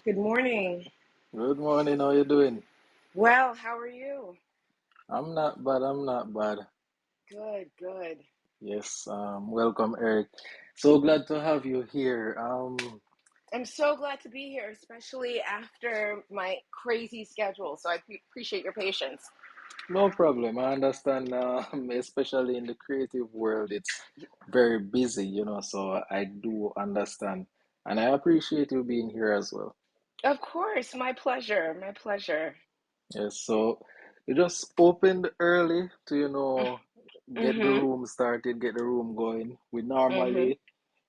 Good morning. Good morning, how you doing? Well, how are you? I'm not bad, I'm not bad. Good, good. Yes, welcome Eric. So glad to have you here. I'm so glad to be here, especially after my crazy schedule. So I appreciate your patience. No problem. I understand, especially in the creative world, it's very busy, so I do understand. And I appreciate you being here as well. Of course, my pleasure, my pleasure. Yes, so you just opened early to, get the Mm-hmm. room started, get the room going. We Mm-hmm. normally,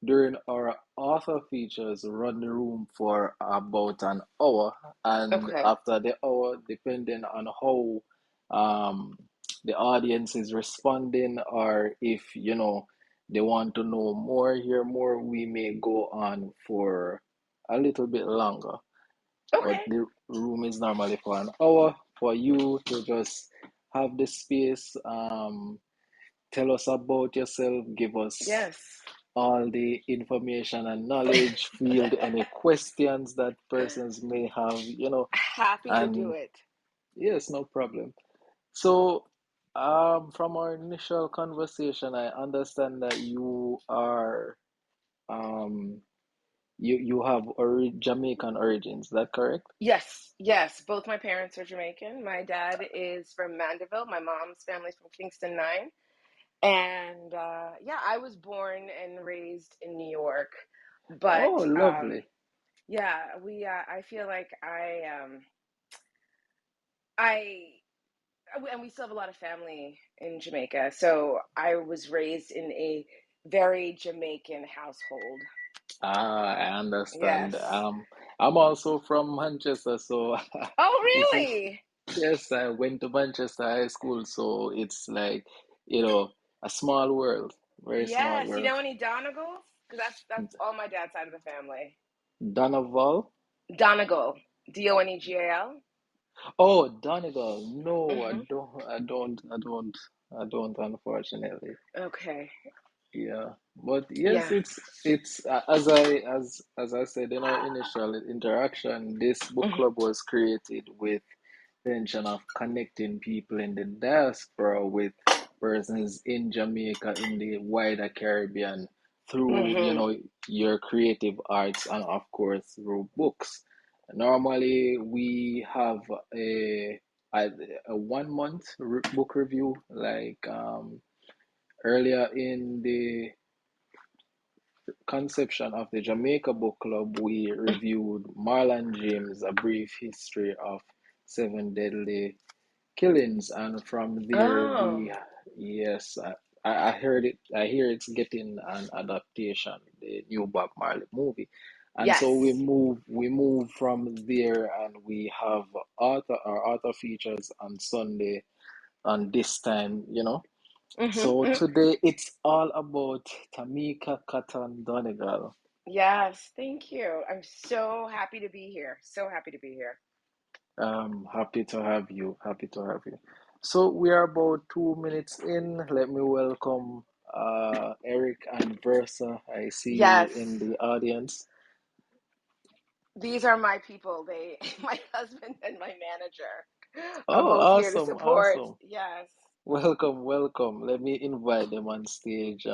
during our author features, run the room for about an hour. And Okay. after the hour, depending on how um, the audience is responding, or if, they want to know more, hear more, we may go on for a little bit longer. But Okay. the room is normally for an hour for you to just have the space, tell us about yourself, give us Yes. all the information and knowledge, field any questions that persons may have, Happy to do and it. yes, no problem. So, from our initial conversation, I understand that you are, um, you have Jamaican origins. Is that correct? Yes, yes. Both my parents are Jamaican. My dad is from Mandeville. My mom's family's from Kingston 9. And yeah, I was born and raised in New York, Oh, but lovely. yeah, we I feel like I and we still have a lot of family in Jamaica. So I was raised in a very Jamaican household. I understand. Yes. I'm also from Manchester, so Oh, this is, really? yes, I went to Manchester High School, so it's like, a small world, very small Yes. You world. know any Donegals? Because that's all my dad's side of the family. Donoval? Donegal, Donegal. Oh, Donegal. No, I Mm-hmm. don't, I don't, I don't, I don't, unfortunately. Okay. Yeah, but yes, Yeah. it's as I said in our initial interaction, this book Mhm. club was created with intention of connecting people in the diaspora with persons in Jamaica, in the wider Caribbean, through, Mhm. your creative arts and of course through books. Normally, we have a a, a 1 month book review, like earlier in the conception of the Jamaica Book Club, we reviewed Marlon James, A Brief History of Seven Deadly Killings, and from there Oh, we, yes, I heard it. I hear it's getting an adaptation, the new Bob Marley movie, and so yes. we move from there, and we have our author features on Sunday, on this time, Mhm. So Mhm. today it's all about Tamika Katon Donegal. Yes. Thank you. I'm so happy to be here. So happy to be here. Happy to have you. Happy to have you. So we are about 2 minutes in. Let me welcome Eric and Versa. I see you in Yes. the audience. These are my people. They, my husband and my manager, are Oh, both here to awesome, support. awesome. Yes. Welcome, welcome. Let me invite them on stage.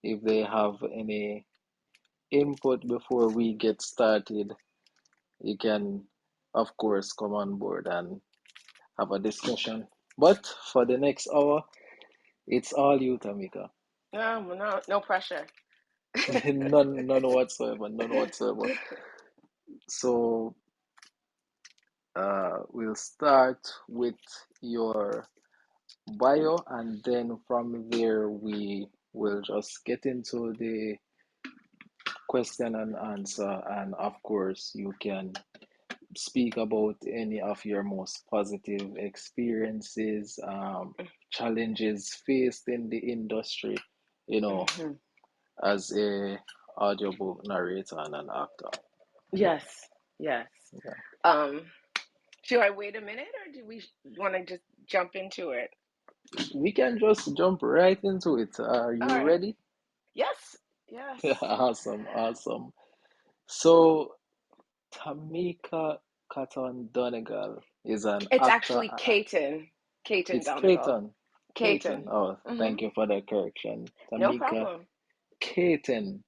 If they have any input before we get started, you can, of course, come on board and have a discussion. But for the next hour, it's all you, Tamika. No, no, no pressure. None whatsoever, none whatsoever. So, we'll start with your bio, and then from there, we will just get into the question and answer. And of course, you can speak about any of your most positive experiences, challenges faced in the industry, you know, Mhm. as a audiobook narrator and an actor. Yes. Yes. Yeah. Um, should I wait a minute or do we want to just jump into it? We can just jump right into it. Are All you right. ready? Yes. Yes. Awesome, awesome. So, Tamika Katon Donegal is an It's actor. actually Katon It's Donegal. Katon. Katon. Katon. Oh, Mm-hmm. thank you for the correction. No Tamika problem. Katon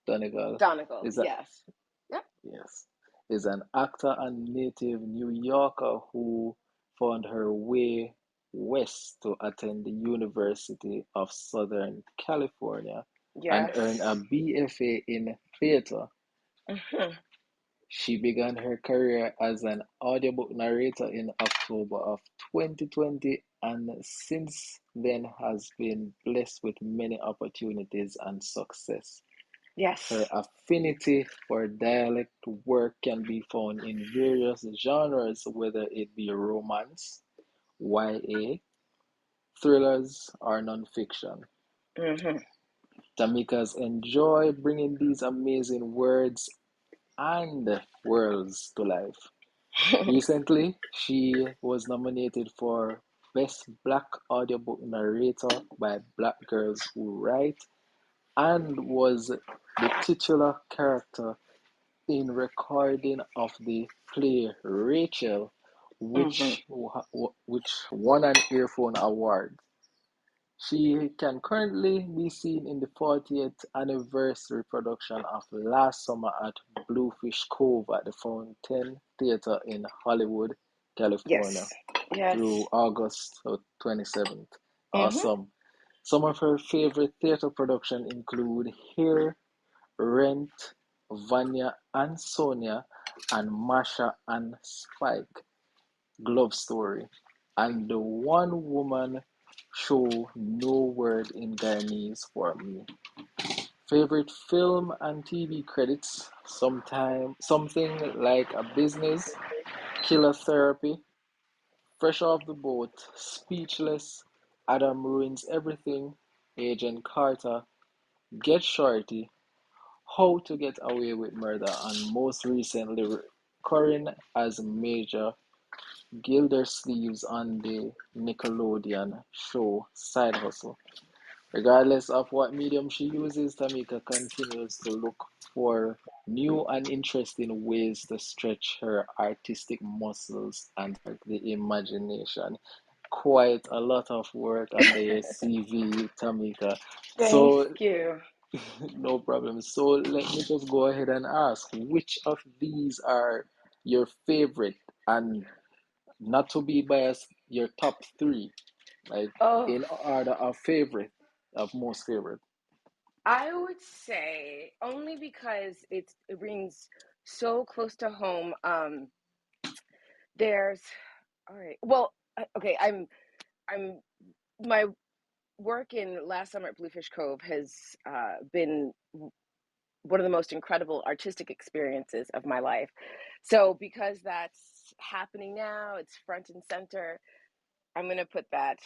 Donegal Donegal, is a yes. Yep. yes is an actor and native New Yorker who found her way west to attend the University of Southern California and earn a Yes. BFA in theater. Mm-hmm. She began her career as an audiobook narrator in October of 2020 and since then has been blessed with many opportunities and success. Her Yes. affinity for dialect work can be found in various genres, whether it be romance, YA, thrillers, or nonfiction. Mm-hmm. Tamika's enjoy bringing these amazing words and worlds to life. Recently, she was nominated for Best Black Audiobook Narrator by Black Girls Who Write and was the titular character in recording of the play Rachel, Mm-hmm. which won an Earphone Award. She can currently be seen in the 40th anniversary production of Last Summer at Bluefish Cove at the Fountain Theatre in Hollywood, California Yes. Yes. through August 27th. Mm-hmm. Awesome. Some of her favorite theater productions include Here, Rent, Vanya and Sonia, and Masha and Spike, Glove Story, and the one woman show No Word in Guyanese for me. Favorite film and TV credits, sometime something like a business, Killer Therapy, Fresh Off the Boat, Speechless, Adam Ruins Everything, Agent Carter, Get Shorty, How to Get Away with Murder, and most recently recurring as Major Gildersleeves on the Nickelodeon show Side Hustle. Regardless of what medium she uses, Tamika continues to look for new and interesting ways to stretch her artistic muscles and spark the imagination. Quite a lot of work under your CV, Tamika. Thank So, you. no problem. So, let me just go ahead and ask which of these are your favorite, and not to be biased, your top three, like Oh, in order of favorite, of most favorite. I would say only because it rings so close to home. There's all right. Well, okay. I'm my work in last summer at Bluefish Cove has been one of the most incredible artistic experiences of my life. So because that's happening now, it's front and center. I'm gonna put that.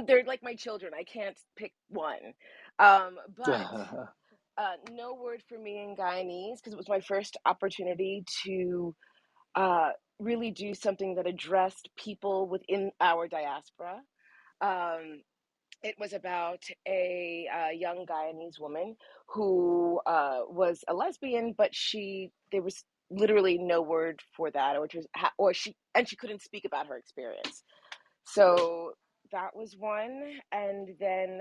They're like my children. I can't pick one. But no word for me in Guyanese because it was my first opportunity to uh, really do something that addressed people within our diaspora. Um, it was about a young Guyanese woman who was a lesbian, but there was literally no word for that, or she couldn't speak about her experience. So that was one, and then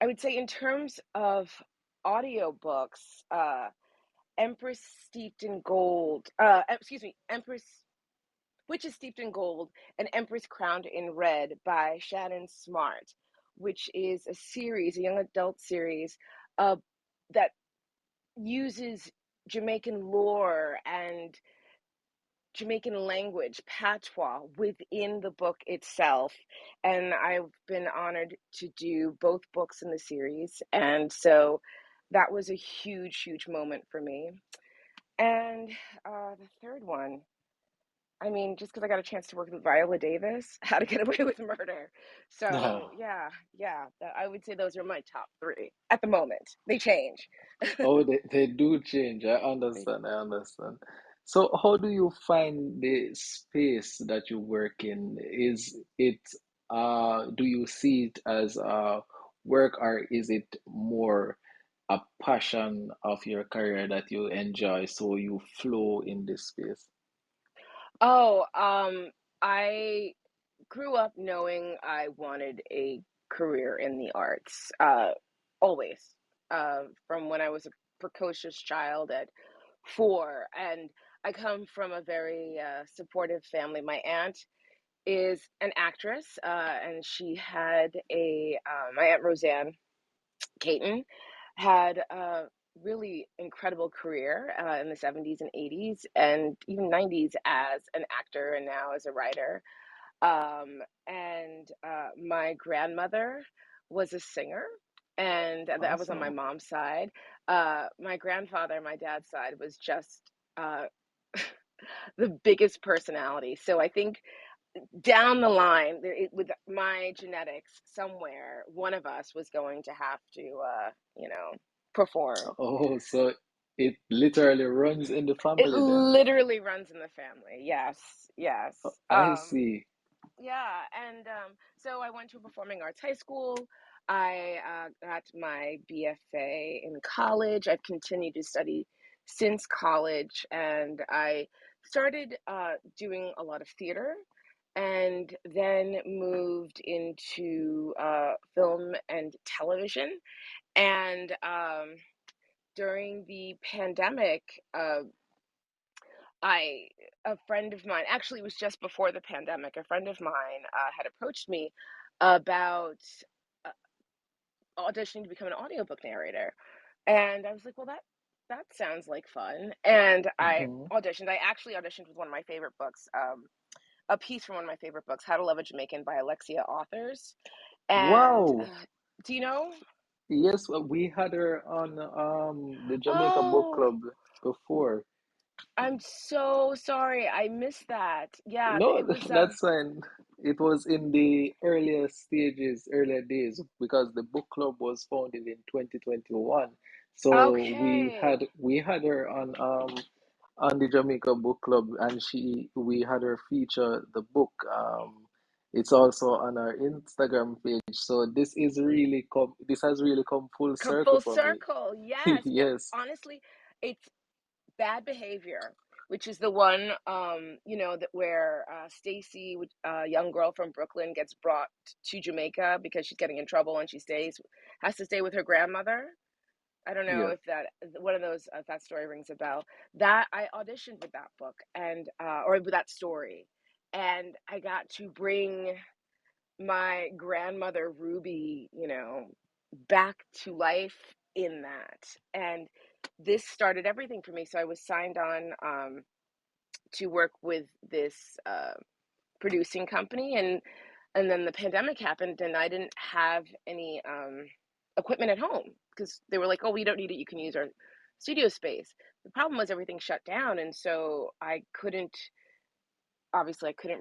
I would say in terms of audiobooks, Empress Steeped in Gold, excuse me, Empress Witch is Steeped in Gold, and Empress Crowned in Red by Shannon Smart, which is a young adult series uh, that uses Jamaican lore and Jamaican language, patois, within the book itself. And I've been honored to do both books in the series. And so that was a huge, huge moment for me. And the third one, I mean, just because I got a chance to work with Viola Davis, How to Get Away with Murder. So yeah, yeah, I would say those are my top three at the moment. They change. Oh, they do change. I They understand. I understand. So, how do you find the space that you work in? Is it, do you see it as work or is it more a passion of your career that you enjoy, so you flow in this space? Oh, I grew up knowing I wanted a career in the arts, always, from when I was a precocious child at 4. And I come from a very supportive family. My aunt is an actress, and she had my Aunt Roseanne Caton had a really incredible career in the 70s and 80s and even 90s as an actor and now as a writer. And My grandmother was a singer, and that was on my Awesome. mom's side. My grandfather, my dad's side, was just uh, the biggest personality. So I think down the line, with my genetics, somewhere one of us was going to have to, you know, perform. Oh, so it literally runs in the It family then. literally runs in the family. Yes, yes. I see. Yeah, and so I went to a performing arts high school. I got my BFA in college. I've continued to study since college, and I started doing a lot of theater, and then moved into film and television. And during the pandemic, I a friend of mine, actually it was just before the pandemic, a friend of mine had approached me about uh, auditioning to become an audiobook narrator. And I was like, well, that sounds like fun. And I Hmm. auditioned. I actually auditioned with one of my favorite books, a piece from one of my favorite books, How to Love a Jamaican by Alexia Authors. And Wow. do you know? Yes, we had her on the Jamaica Book Oh, Club before. I'm so sorry. I missed that. Yeah, No, it was that's fine. It was in the earlier stages, earlier days, because the book club was founded in 2021. So okay. we had her on the Jamaica Book Club, and we had her feature the book. It's also on our Instagram page. So this has really come full Come circle full for me. circle. Yes. It Yes. honestly, it's Bad Behavior, which is the one, that where Stacy, a young girl from Brooklyn, gets brought to Jamaica because she's getting in trouble, and has to stay with her grandmother. I don't know Yeah. if that one of those if that story rings a bell. That I auditioned with that book and or with that story, and I got to bring my grandmother Ruby, back to life in that. And this started everything for me. So I was signed on to work with this producing company, and then the pandemic happened, and I didn't have any equipment at home because they were like, "Oh, we don't need it. You can use our studio space." The problem was everything shut down, and so I couldn't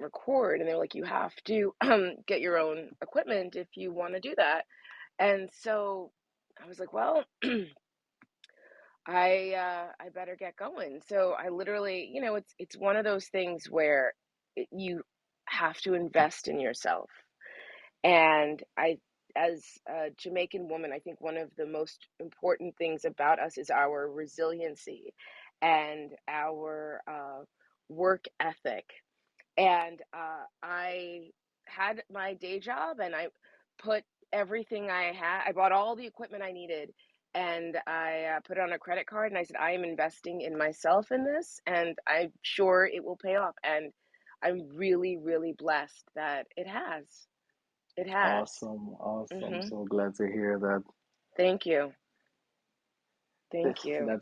record, and they were like, "You have to get your own equipment if you want to do that." And so I was like, "Well, I better get going." So I literally, it's one of those things where you have to invest in yourself. And as a Jamaican woman, I think one of the most important things about us is our resiliency and our work ethic. And I had my day job, and I put everything I had, I bought all the equipment I needed, and I put it on a credit card, and I said, I am investing in myself in this, and I'm sure it will pay off. And I'm really, really blessed that it has. It has. Awesome. Awesome. Hmm. So glad to hear that. Thank you. Thank you.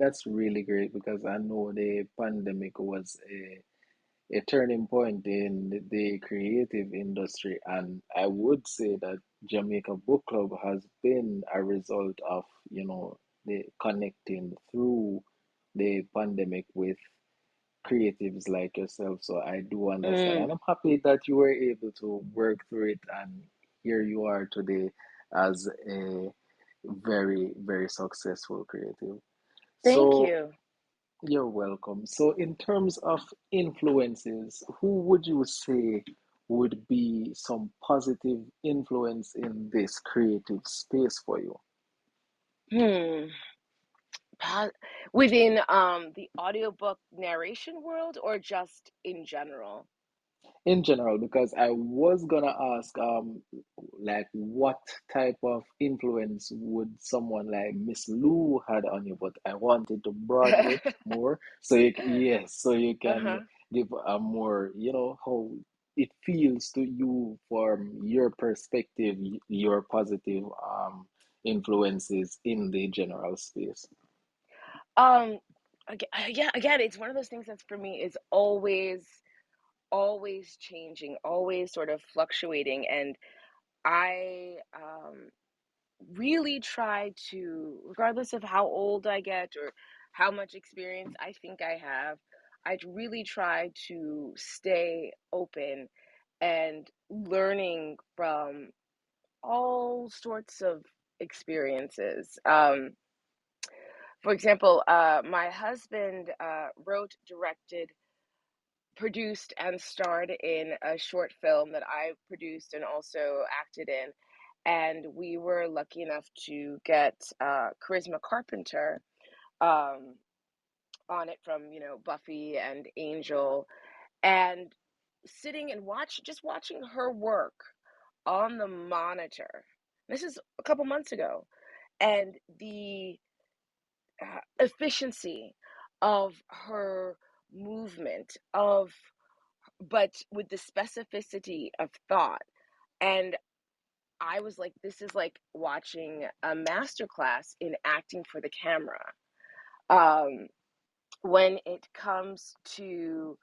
That's really great, because I know the pandemic was a turning point in the creative industry, and I would say that Jamaica Book Club has been a result of, the connecting through the pandemic with creatives like yourself. So I do understand, Mm, and I'm happy that you were able to work through it, and here you are today as a very, very successful creative. thank So you. you're welcome. So in terms of influences, who would you say would be some positive influence in this creative space for you? Hmm. Po- Within the audiobook narration world or just in general? In general, because I was gonna ask, like what type of influence would someone like Miss Lou had on you, but I wanted to broaden it more, so yes, so you can Uh-huh. give a more, how it feels to you from your perspective, your positive influences in the general space. Um, yeah, again, it's one of those things that's for me is always changing, always sort of fluctuating, and I really try to, regardless of how old I get or how much experience I think I have, I really try to stay open and learning from all sorts of experiences. For example, my husband wrote, directed, produced, and starred in a short film that I produced and also acted in. And we were lucky enough to get Charisma Carpenter um, on it from, Buffy and Angel. And sitting and just watching her work on the monitor. This is a couple months ago. And the efficiency of her movement, but with the specificity of thought. And I was like, this is like watching a masterclass in acting for the camera. Um, when it comes to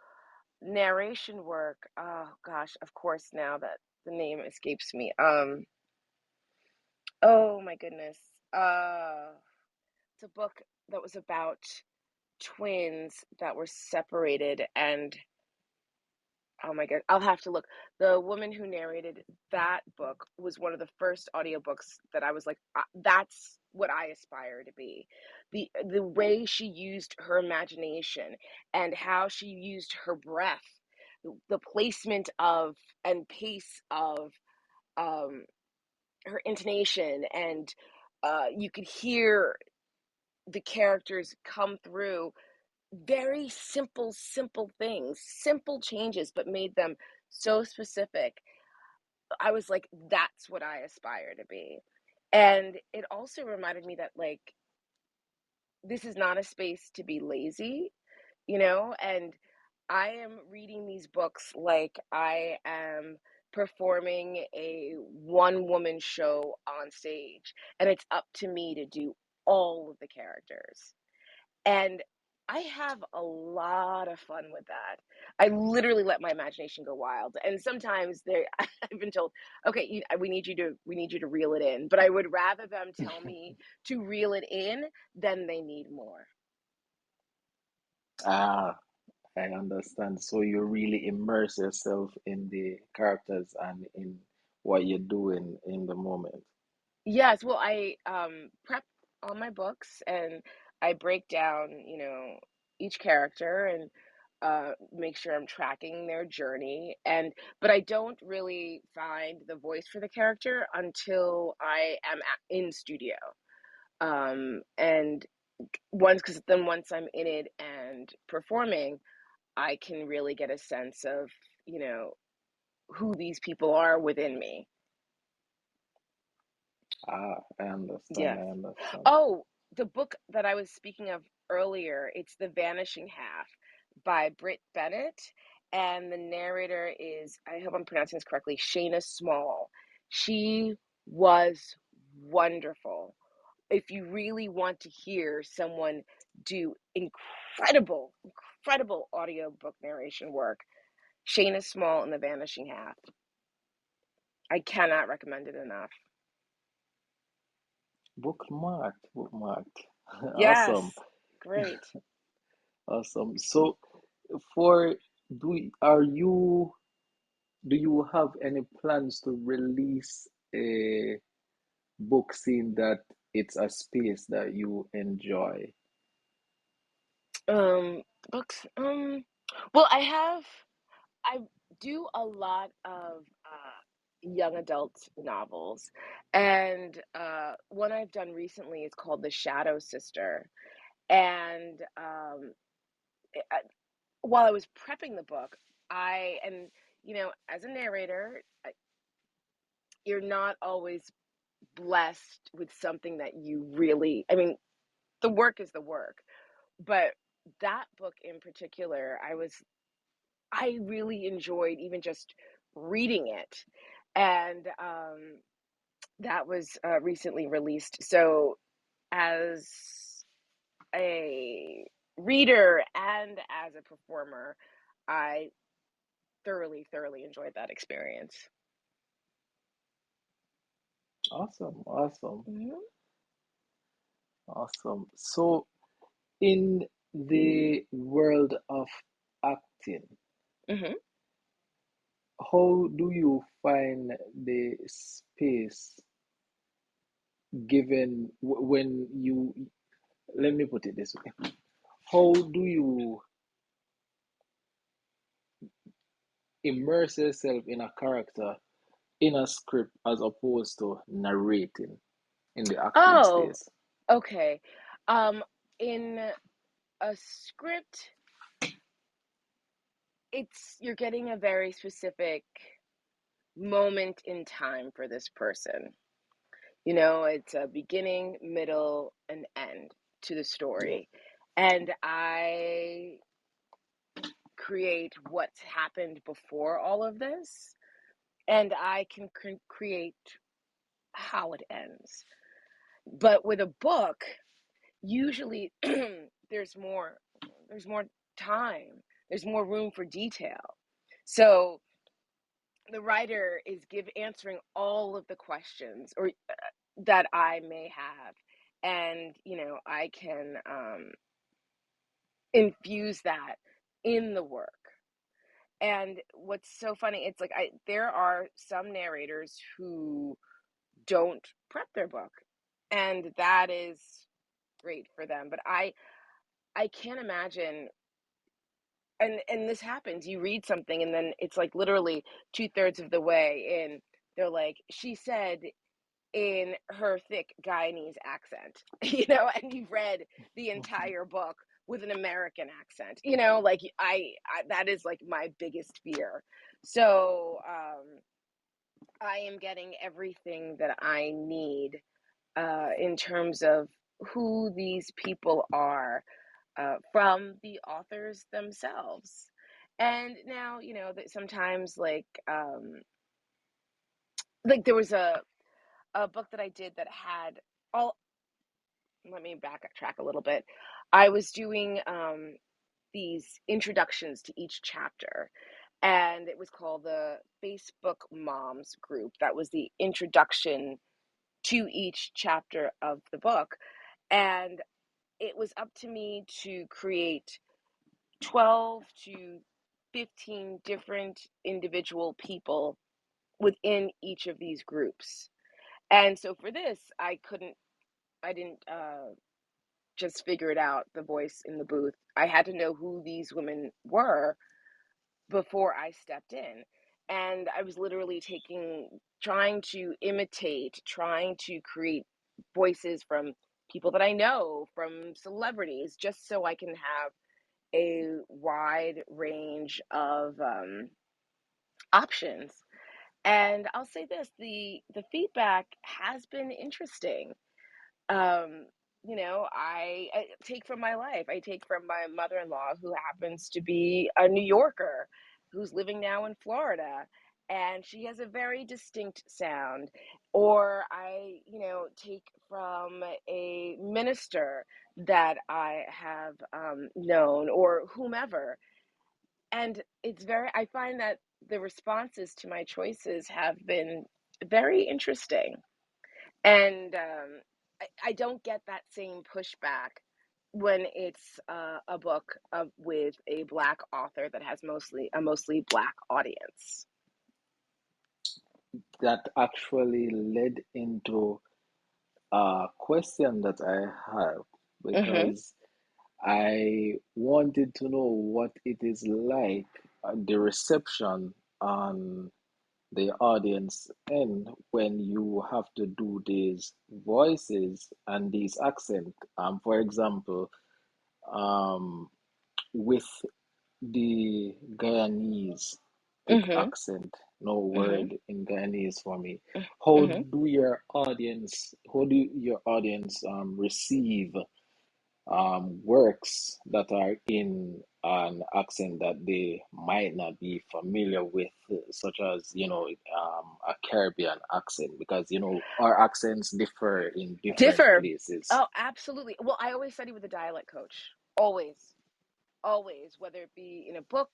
narration work, oh gosh, of course, now that the name escapes me. Oh my goodness. Uh, it's a book that was about twins that were separated, and oh my god, I'll have to look. The woman who narrated that book was one of the first audiobooks that I was like, that's what I aspire to be. The way she used her imagination and how she used her breath, the placement of and pace of um her intonation, and you could hear the characters come through. Very simple things, simple changes, but made them so specific. I was like, that's what I aspire to be. And it also reminded me that, like, this is not a space to be lazy, and I am reading these books like I am performing a one woman show on stage, and it's up to me to do all of the characters. And I have a lot of fun with that. I literally let my imagination go wild. And sometimes I've been told, okay, we need you to reel it in. But I would rather them tell me to reel it in than they need more. Ah, I understand. So you really immerse yourself in the characters and in what you're doing in the moment. Yes, well, I prep all my books, and I break down, each character, and make sure I'm tracking their journey. And but I don't really find the voice for the character until I am in studio. And because then once I'm in it and performing, I can really get a sense of, you know, who these people are within me. Ah, I understand. Yes. I understand. Oh, the book that I was speaking of earlier, it's The Vanishing Half by Britt Bennett. And the narrator is, I hope I'm pronouncing this correctly, Shayna Small. She was wonderful. If you really want to hear someone do incredible audiobook narration work, Shayna Small and The Vanishing Half. I cannot recommend it enough. Bookmarked, bookmarked. Awesome, Yes, great. awesome. So, for are you do you have any plans to release a book scene that it's a space that you enjoy? Um, books. Well, I do a lot of young adult novels. And one I've done recently is called The Shadow Sister. And I, while I was prepping the book, and as a narrator, you're not always blessed with something that you really, I mean, the work is the work, but that book in particular, I really enjoyed even just reading it. And that was recently released. So, as a reader and as a performer, I thoroughly, thoroughly enjoyed that experience. Awesome, awesome, Hmm. awesome. So, in the world of acting, Hmm. how do you find the space given when you, let me put it this way. How do you immerse yourself in a character in a script as opposed to narrating in the acting Oh, space? okay. In a script, you're getting a very specific moment in time for this person. It's a beginning, middle, and end to the Yeah. story. And I create what's happened before all of this, and I can create how it ends. But with a book, usually there's more there's more time, there's more room for detail. So the writer is answering all of the questions or that I may have, and I can infuse that in the work. And what's so funny, it's like there are some narrators who don't prep their book, and that is great for them. But I can't imagine, and this happens. You read something, and then it's like literally 2/3 of the way in, they're like, she said in her thick Guyanese accent, and you've read the entire book with an American accent, like I that is like my biggest fear. So I am getting everything that I need in terms of who these people are from the authors themselves. And now, that sometimes like there was a book that I did that had all, let me backtrack a little bit. I was doing these introductions to each chapter, and it was called the Facebook Moms Group. That was the introduction to each chapter of the book. And it was up to me to create 12 to 15 different individual people within each of these groups. And so for this, I didn't just figure it out, the voice in the booth. I had to know who these women were before I stepped in. And I was literally trying to imitate, trying to create voices from people that I know, from celebrities, just so I can have a wide range of options. And I'll say this: the feedback has been interesting. Um, I take from my life. I take from my mother-in-law, who happens to be a New Yorker, who's living now in Florida, and she has a very distinct sound. Or I, take from a minister that I have known, or whomever. And I find that the responses to my choices have been very interesting. And I don't get that same pushback when it's a book with a Black author that has mostly Black audience. That actually led into a question that I have Hmm. because I wanted to know what it is like, the reception on the audience in when you have to do these voices and these accent. For example, um, with the Guyanese thick Mm-hmm. accent, no Mm-hmm. word in Guyanese for me. How Mm-hmm. do your audience receive works that are in an accent that they might not be familiar with, such as, a Caribbean accent, because, our accents differ in different Differ. places. Oh, absolutely. Well, I always study with a dialect coach. Always. Always, whether it be in a book,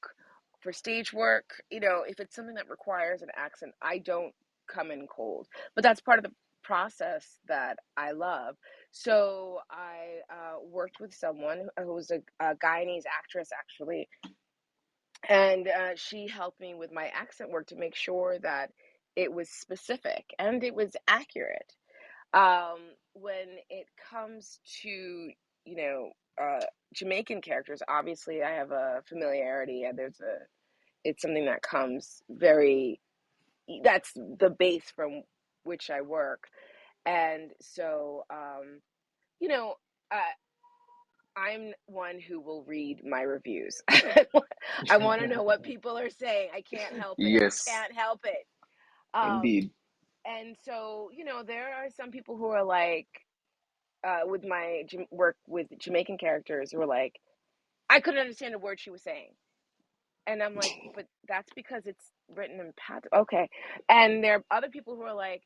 for stage work, if it's something that requires an accent, I don't come in cold. But that's part of the process that I love. So I worked with someone who was a Guyanese actress, actually, and she helped me with my accent work to make sure that it was specific and it was accurate. When it comes to, you know, Jamaican characters, obviously I have a familiarity, and it's something that comes very, that's the base from which I work. And so, you know, uh, I'm one who will read my reviews. I want to know what people are saying. I can't help it. I Yes, can't help it. Um, indeed. and so, there are some people who are like, with my work with Jamaican characters, who are like, I couldn't understand a word she was saying. And I'm like, but that's because it's written in pat. Okay. And there are other people who are like,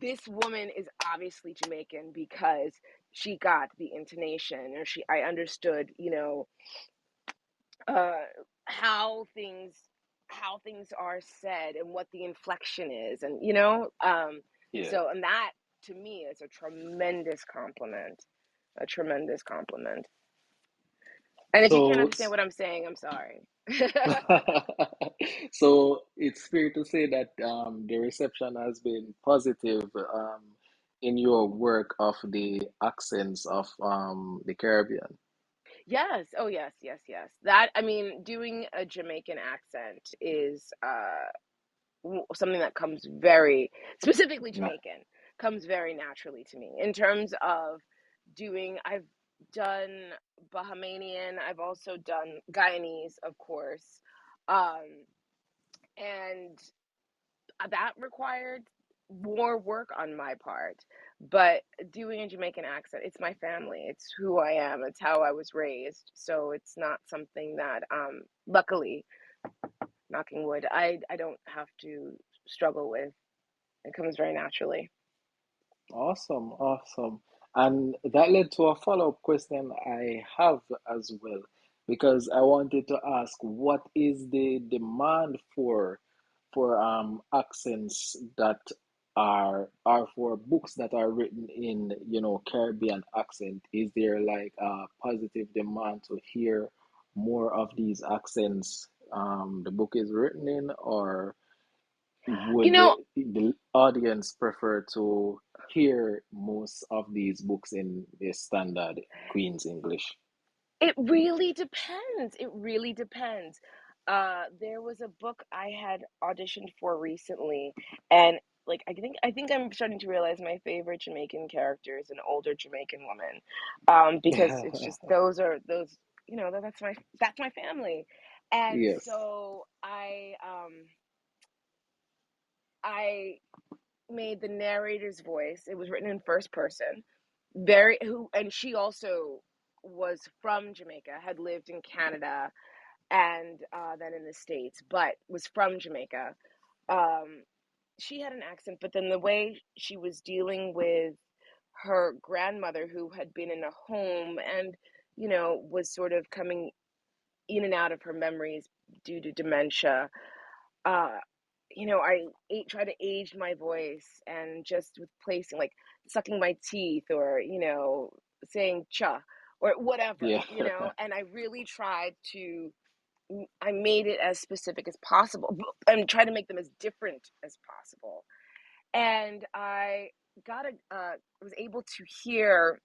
this woman is obviously Jamaican because she got the intonation, or I understood, uh, how things how things are said and what the inflection is, and Yeah. so, and that to me is a tremendous compliment, a tremendous compliment. And if you can't So, understand what I'm saying, I'm sorry. so it's fair to say that the reception has been positive in your work of the accents of the Caribbean. Yes. Oh, yes, yes, yes. That, I mean, doing a Jamaican accent is something that comes very, specifically Na- Jamaican, comes very naturally to me. In terms of I've done Bahamanian, I've also done Guyanese, of course. Um, and that required more work on my part. But doing a Jamaican accent, it's my family, it's who I am, it's how I was raised. So it's not something that, luckily, knocking wood, I don't have to struggle with. It comes very naturally. Awesome, awesome. And that led to a follow-up question I have as well, because I wanted to ask, what is the demand for accents that are for books that are written in, Caribbean accent? Is there like a positive demand to hear more of these accents the book is written in, or You would know, the audience prefer to hear most of these books in the standard Queen's English? it really depends. It really depends. There was a book I had auditioned for recently, and like I think I'm starting to realize my favorite Jamaican character is an older Jamaican woman, because it's just those that's my family, and Yes. so I made the narrator's voice. It was written in first person. Very who and she also was from Jamaica, had lived in Canada, and then in the States, but was from Jamaica. Um, she had an accent, but then the way she was dealing with her grandmother, who had been in a home and was sort of coming in and out of her memories due to dementia. uh I try to age my voice, and just with placing, like, sucking my teeth, or saying cha, or whatever, Yeah. and I really tried to, I made it as specific as possible, and try to make them as different as possible. And I got a was able to hear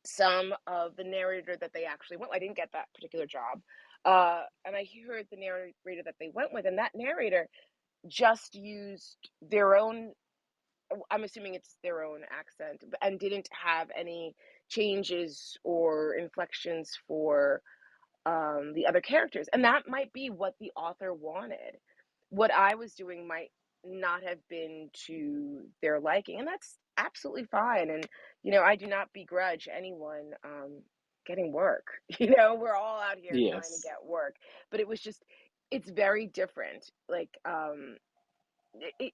some of the narrator that they actually went. I didn't get that particular job, and I heard the narrator that they went with, and that narrator just used their own, I'm assuming it's their own accent, and didn't have any changes or inflections for the other characters. And that might be what the author wanted. What I was doing might not have been to their liking, and that's absolutely fine. And, I do not begrudge anyone getting work. We're all out here trying to Yes. get work, but it's very different. Like,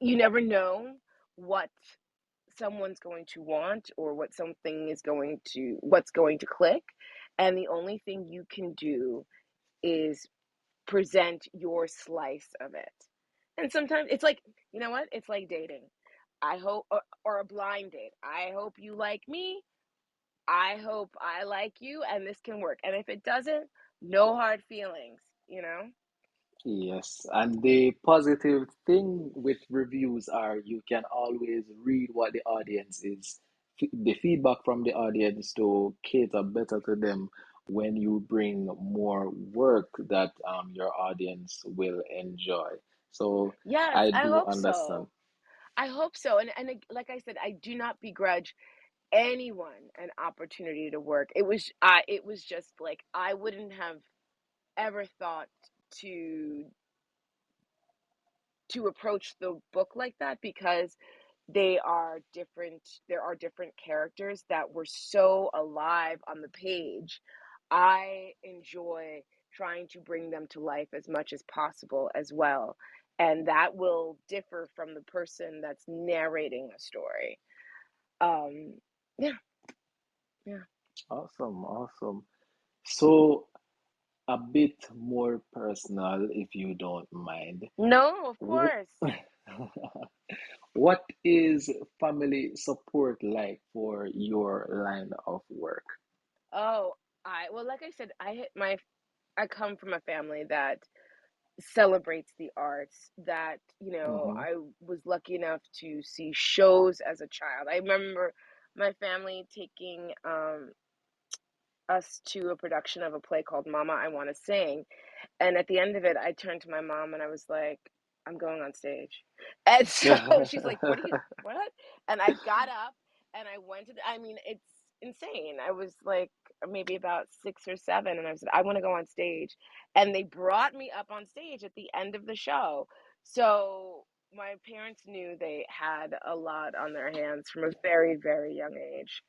you never know what someone's going to want, or what's going to click. And the only thing you can do is present your slice of it. And sometimes it's like, you know what? It's like dating. I hope, or a blind date. I hope you like me. I hope I like you, and this can work. And if it doesn't, no hard feelings. Yes, and the positive thing with reviews are you can always read what the audience is, the feedback from the audience to cater better to them when you bring more work that your audience will enjoy. So Yes, I I do hope understand. so. I hope so. And like I said, I do not begrudge anyone an opportunity to work. It was just like I wouldn't have ever thought to to approach the book like that, because there are different characters that were so alive on the page. I enjoy trying to bring them to life as much as possible as well, and that will differ from the person that's narrating a story. um yeah, yeah. Awesome, awesome. So a bit more personal, if you don't mind. No, of Wh- course. What is family support like for your line of work? Oh, like I said, I come from a family that celebrates the arts, that, Mm-hmm. I was lucky enough to see shows as a child. I remember my family taking us to a production of a play called Mama, I Want to Sing. And at the end of it, I turned to my mom and I was like, I'm going on stage. And so she's like, what? And I got up and I went I mean, it's insane. I was like maybe about 6 or 7, and I said, I want to go on stage. And they brought me up on stage at the end of the show. So my parents knew they had a lot on their hands from a very, very young age.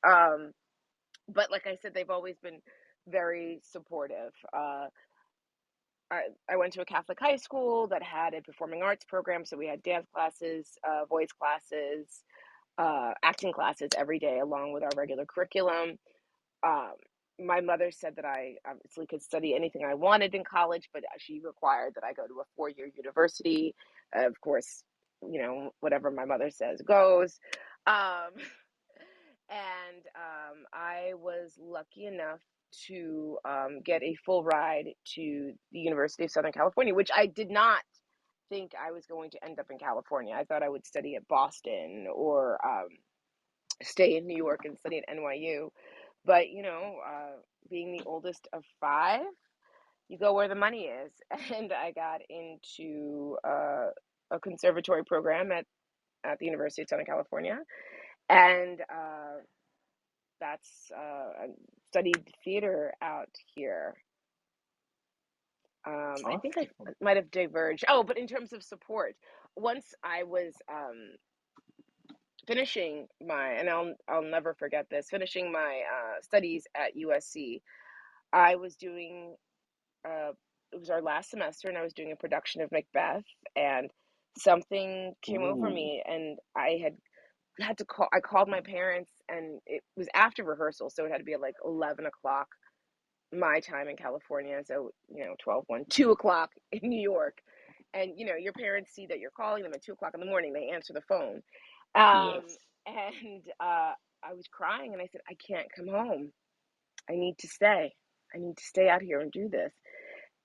But like I said, they've always been very supportive. I went to a Catholic high school that had a performing arts program, so we had dance classes, voice classes, acting classes every day, along with our regular curriculum. Um, my mother said that I obviously could study anything I wanted in college, but she required that I go to a 4-year university. Of course, whatever my mother says goes. Um, and I was lucky enough to get a full ride to the University of Southern California, which I did not think I was going to end up in California. I thought I would study at Boston, or stay in New York and study at NYU. But, being the oldest of five, you go where the money is. And I got into a conservatory program at the University of Southern California. And I studied theater out here. I think I Awesome. might have diverged. Oh, but in terms of support, once I was finishing and I'll never forget this, finishing my studies at USC. I was doing it was our last semester, and I was doing a production of Macbeth, and something came over Ooh, me, and had to call. I called my parents, and it was after rehearsal, so it had to be at like 11 o'clock my time in California. So 12, 1, 2 o'clock in New York, and your parents see that you're calling them at 2 o'clock in the morning. They answer the phone, yes. and I was crying, and I said, I can't come home. I need to stay. I need to stay out here and do this.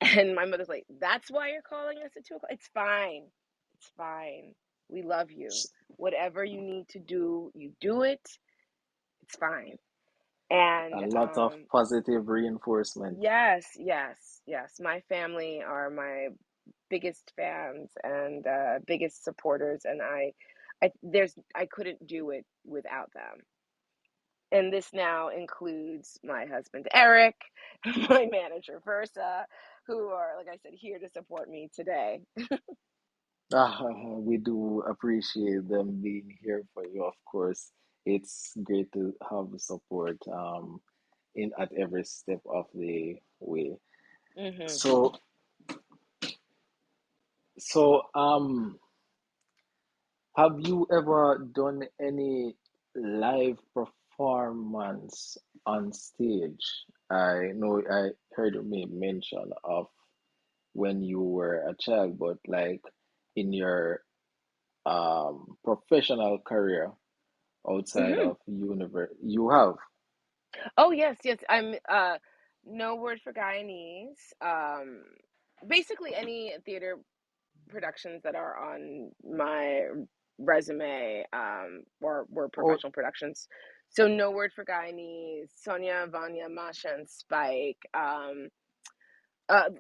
And my mother's like, that's why you're calling us at 2 o'clock? It's fine. It's fine. We love you. S- Whatever you need to do, you do it. It's fine. A And lot of positive reinforcement. yes, yes, yes. My family are my biggest fans and biggest supporters, and I couldn't do it without them. And this now includes my husband Eric, my manager Versa, who are, like I said, here to support me today. We do appreciate them being here for you, of course. It's great to have support in at every step of the way. Hmm. So so have you ever done any live performance on stage? I know I heard me mention of when you were a child, but like in your professional career outside Hmm. of universe, you have. Oh yes, yes. I'm no word for Guyanese. Basically any theater productions that are on my resume or were Oh, professional productions. So no word for Guyanese, Sonia, Vanya, Masha, and Spike. Uh,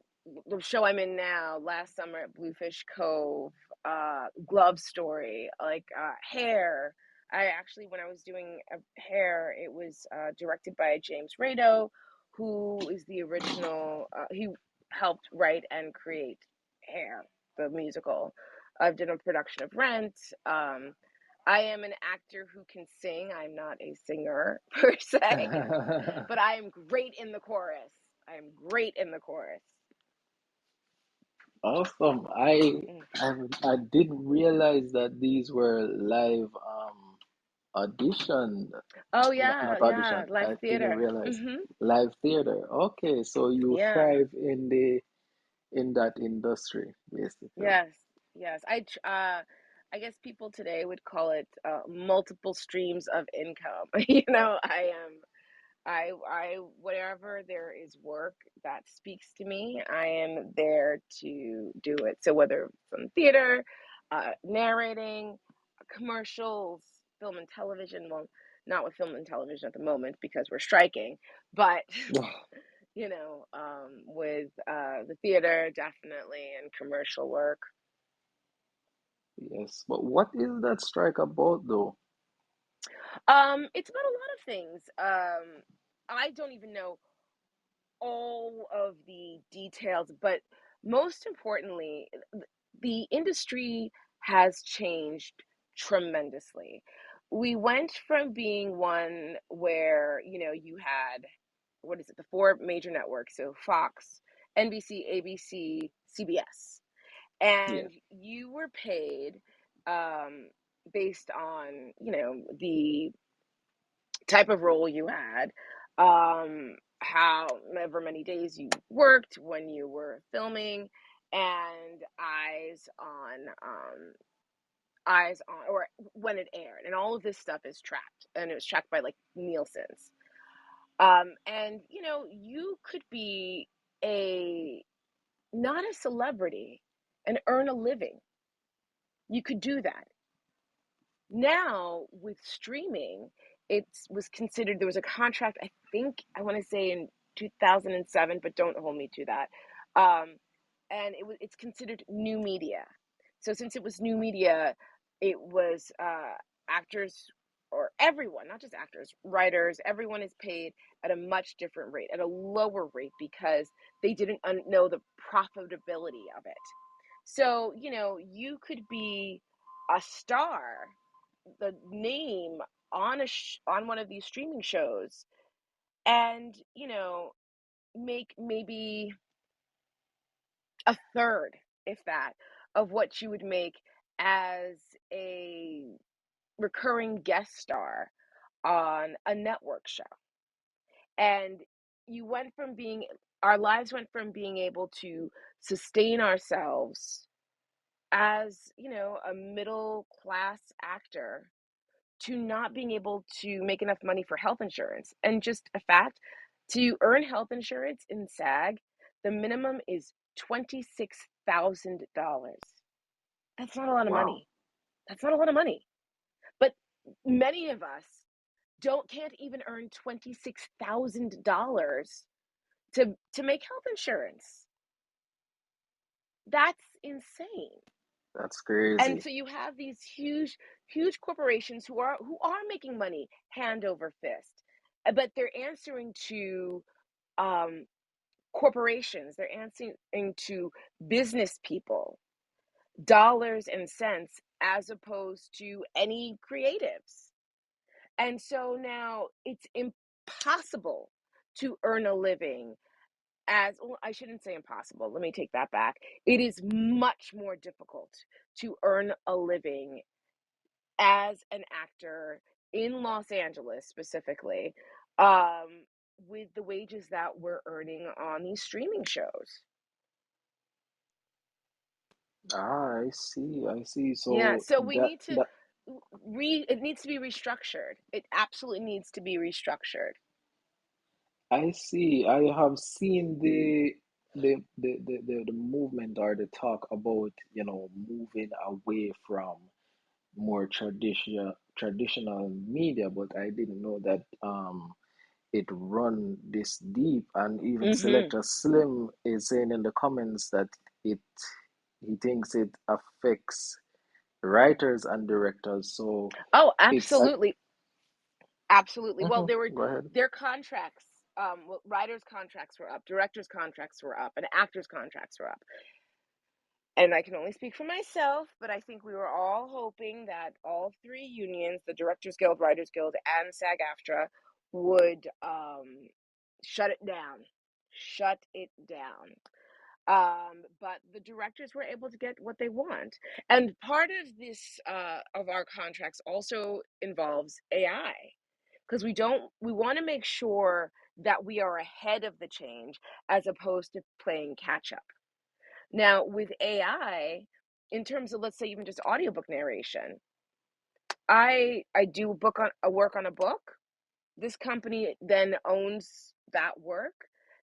the show I'm in now, last summer at Bluefish Cove, Glove Story, like Hair. I actually, when I was doing Hair, it was directed by James Rado, who is the original. He helped write and create Hair, the musical. I've done a production of Rent. I am an actor who can sing. I'm not a singer per se, but I am great in the chorus. I am great in the chorus. awesome. Mm. I didn't realize that these were live audition, Oh not yeah, yeah, audition. live I didn't theater. realize Mhm. live theater. Okay, so you Yeah. thrive in that industry, basically. Yes. Yes. I guess people today would call it multiple streams of income. I am I wherever there is work that speaks to me, I am there to do it. So whether it's on theater, narrating, commercials, film and television, well, not with film and television at the moment because we're striking, but with the theater definitely and commercial work. Yes, but what is that strike about though? It's about a lot of things. I don't even know all of the details, but most importantly, the industry has changed tremendously. We went from being one where, you had, what is it, the four major networks, so Fox, NBC, ABC, CBS, Yeah. and you were paid um, based on, the type of role you had, however many days you worked when you were filming, and eyes on, or when it aired, and all of this stuff is tracked, and it was tracked by like Nielsen's. And you could be a not a celebrity and earn a living. You could do that. Now with streaming, it was considered, there was a contract, I think, I want to say in 2007, but don't hold me to that. Um, and it's considered new media. So since it was new media, it was actors, or everyone, not just actors, writers, everyone is paid at a much different rate, at a lower rate, because they didn't know the profitability of it. So, you could be a star, the name on on one of these streaming shows, and make maybe a third, if that, of what you would make as a recurring guest star on a network show. And you went from being our lives went from being able to sustain ourselves as, a middle class actor, to not being able to make enough money for health insurance. And just a fact, to earn health insurance in SAG, the minimum is $26,000. That's not a lot of Wow. money. That's not a lot of money. But many of us can't even earn $26,000 to make health insurance. That's insane. That's And crazy. so you have these huge corporations who are making money hand over fist, but they're answering to um, corporations. They're answering to business people, dollars and cents, as opposed to any creatives. And so now it's impossible to earn a living as well, I shouldn't say impossible. Let me take that back. It is much more difficult to earn a living as an actor in Los Angeles specifically, um, with the wages that we're earning on these streaming shows. Ah, I see, I see. Yeah, So so we that need to that it needs to be restructured. It absolutely needs to be restructured. I see. I have seen the movement or the talk about, moving away from more traditional media, but I didn't know that it run this deep. And even Hmm. Selector Slim is saying in the comments that it he thinks it affects writers and directors. So Oh, it's absolutely. Absolutely. Well, Mhm. there were Go ahead. their contracts. Well, writers' contracts were up, directors' contracts were up, and actors' contracts were up. And I can only speak for myself, but I think we were all hoping that all three unions, the Directors Guild, Writers Guild, and SAG-AFTRA, would shut it down. Shut it down. But the directors were able to get what they want. And part of this of our contracts also involves AI, because we want to make sure that we are ahead of the change as opposed to playing catch up. Now, with AI, in terms of, let's say, even just audiobook narration, I do a work on a book. This company then owns that work.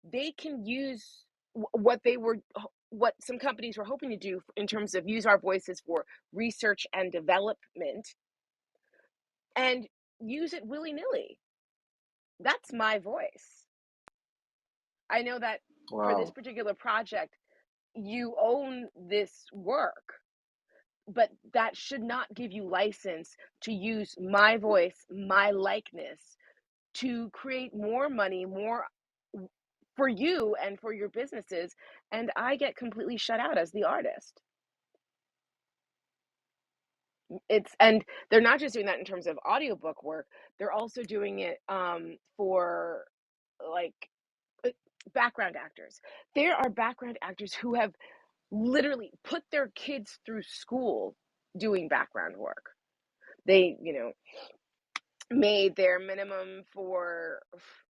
They can use what some companies were hoping to do in terms of use our voices for research and development, and use it willy-nilly. That's my voice. I know that for this Wow. particular project, you own this work, but that should not give you license to use my voice, my likeness, to create more money, more for you and for your businesses, and I get completely shut out as the artist. And they're not just doing that in terms of audiobook work, they're also doing it for like uh, background actors. There are background actors who have literally put their kids through school doing background work. They, made their minimum for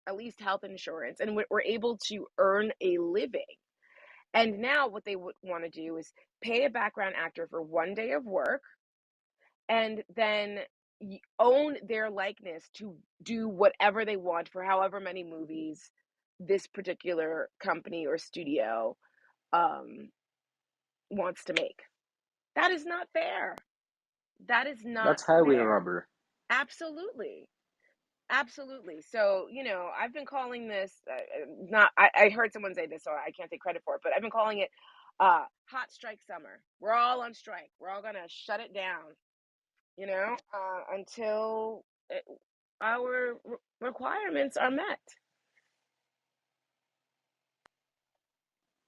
at least health insurance, and were able to earn a living. And now what they would want to do is pay a background actor for one day of work, and then own their likeness to do whatever they want for however many movies this particular company or studio um, wants to make. That is not fair. That is not That's highway fair. robbery. Absolutely. Absolutely. So, I've been calling this not I heard someone say this, so I can't take credit for it, but I've been calling it hot strike summer. We're all on strike. We're all going to shut it down, until our requirements are met.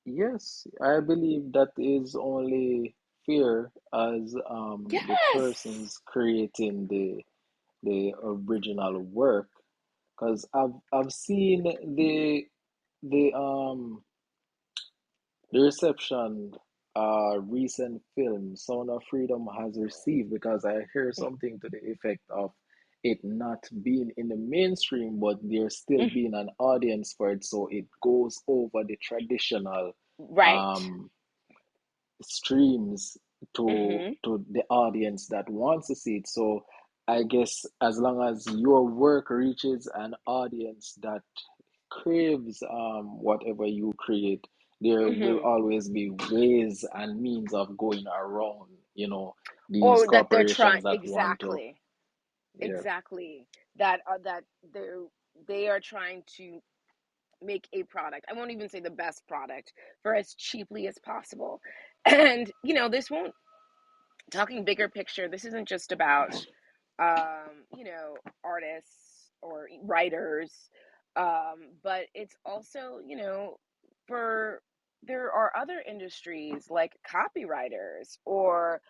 Yes, I believe that is only fair as the Yes. persons creating the original work. Because I've seen the the reception recent film Sound of Freedom has received, because I hear something to the effect of it not being in the mainstream, but there still Mm, being an audience for it, so it goes over the traditional right. um streams Hmm. to the audience that wants to see it. So I guess as long as your work reaches an audience that craves whatever you create, there will Hmm. always be ways and means of going around, these Or that they're trying, corporations that want to. exactly. Yeah. Exactly. That they are trying to make a product. I won't even say the best product for as cheaply as possible. And, this won't, talking bigger picture, this isn't just about, artists or writers, but it's also, for there are other industries like copywriters or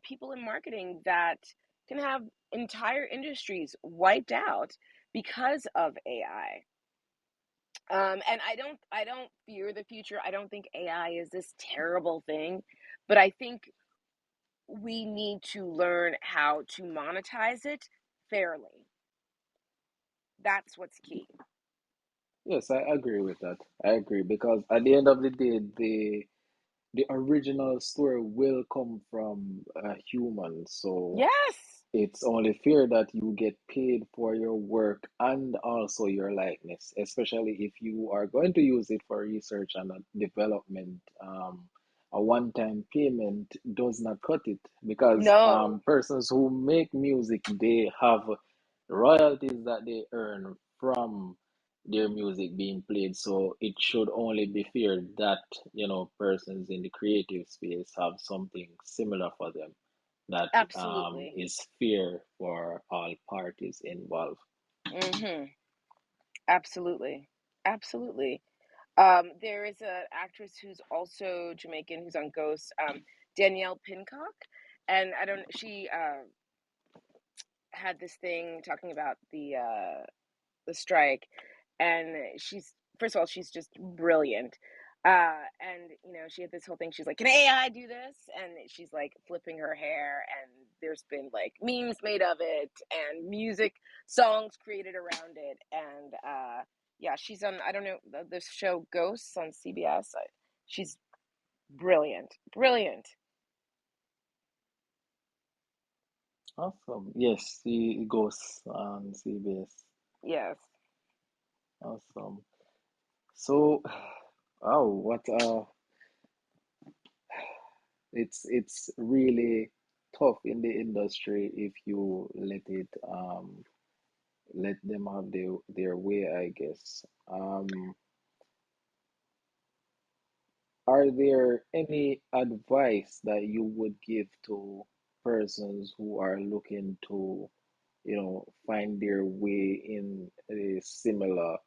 people in marketing that can have entire industries wiped out because of AI. And I don't fear the future. I don't think AI is this terrible thing, but I think we need to learn how to monetize it fairly. That's what's key. Yes, I agree with that. I agree because at the end of the day, the original story will come from a human. So Yes, it's only fair that you get paid for your work and also your likeness, especially if you are going to use it for research and development. A one-time payment does not cut it because no, persons who make music, they have royalties that they earn from their music being played. So it should only be fair that, persons in the creative space have something similar for them that absolutely. is fair for all parties involved. Hmm. Absolutely, absolutely. There is a actress who's also Jamaican who's on Ghost, Danielle Pincock, and I don't. She had this thing talking about the strike, and she's first of all she's just brilliant. And she had this whole thing. She's like, "Can AI do this?" And she's like flipping her hair, and there's been like memes made of it, and music songs created around it. And yeah, she's on. I don't know this show Ghosts on CBS. She's brilliant, brilliant. Awesome. Yes, he goes on CBS. Yes. Awesome. So, oh, what it's really tough in the industry if you let them have their way, I guess. Are there any advice that you would give to persons who are looking to, find their way in a similar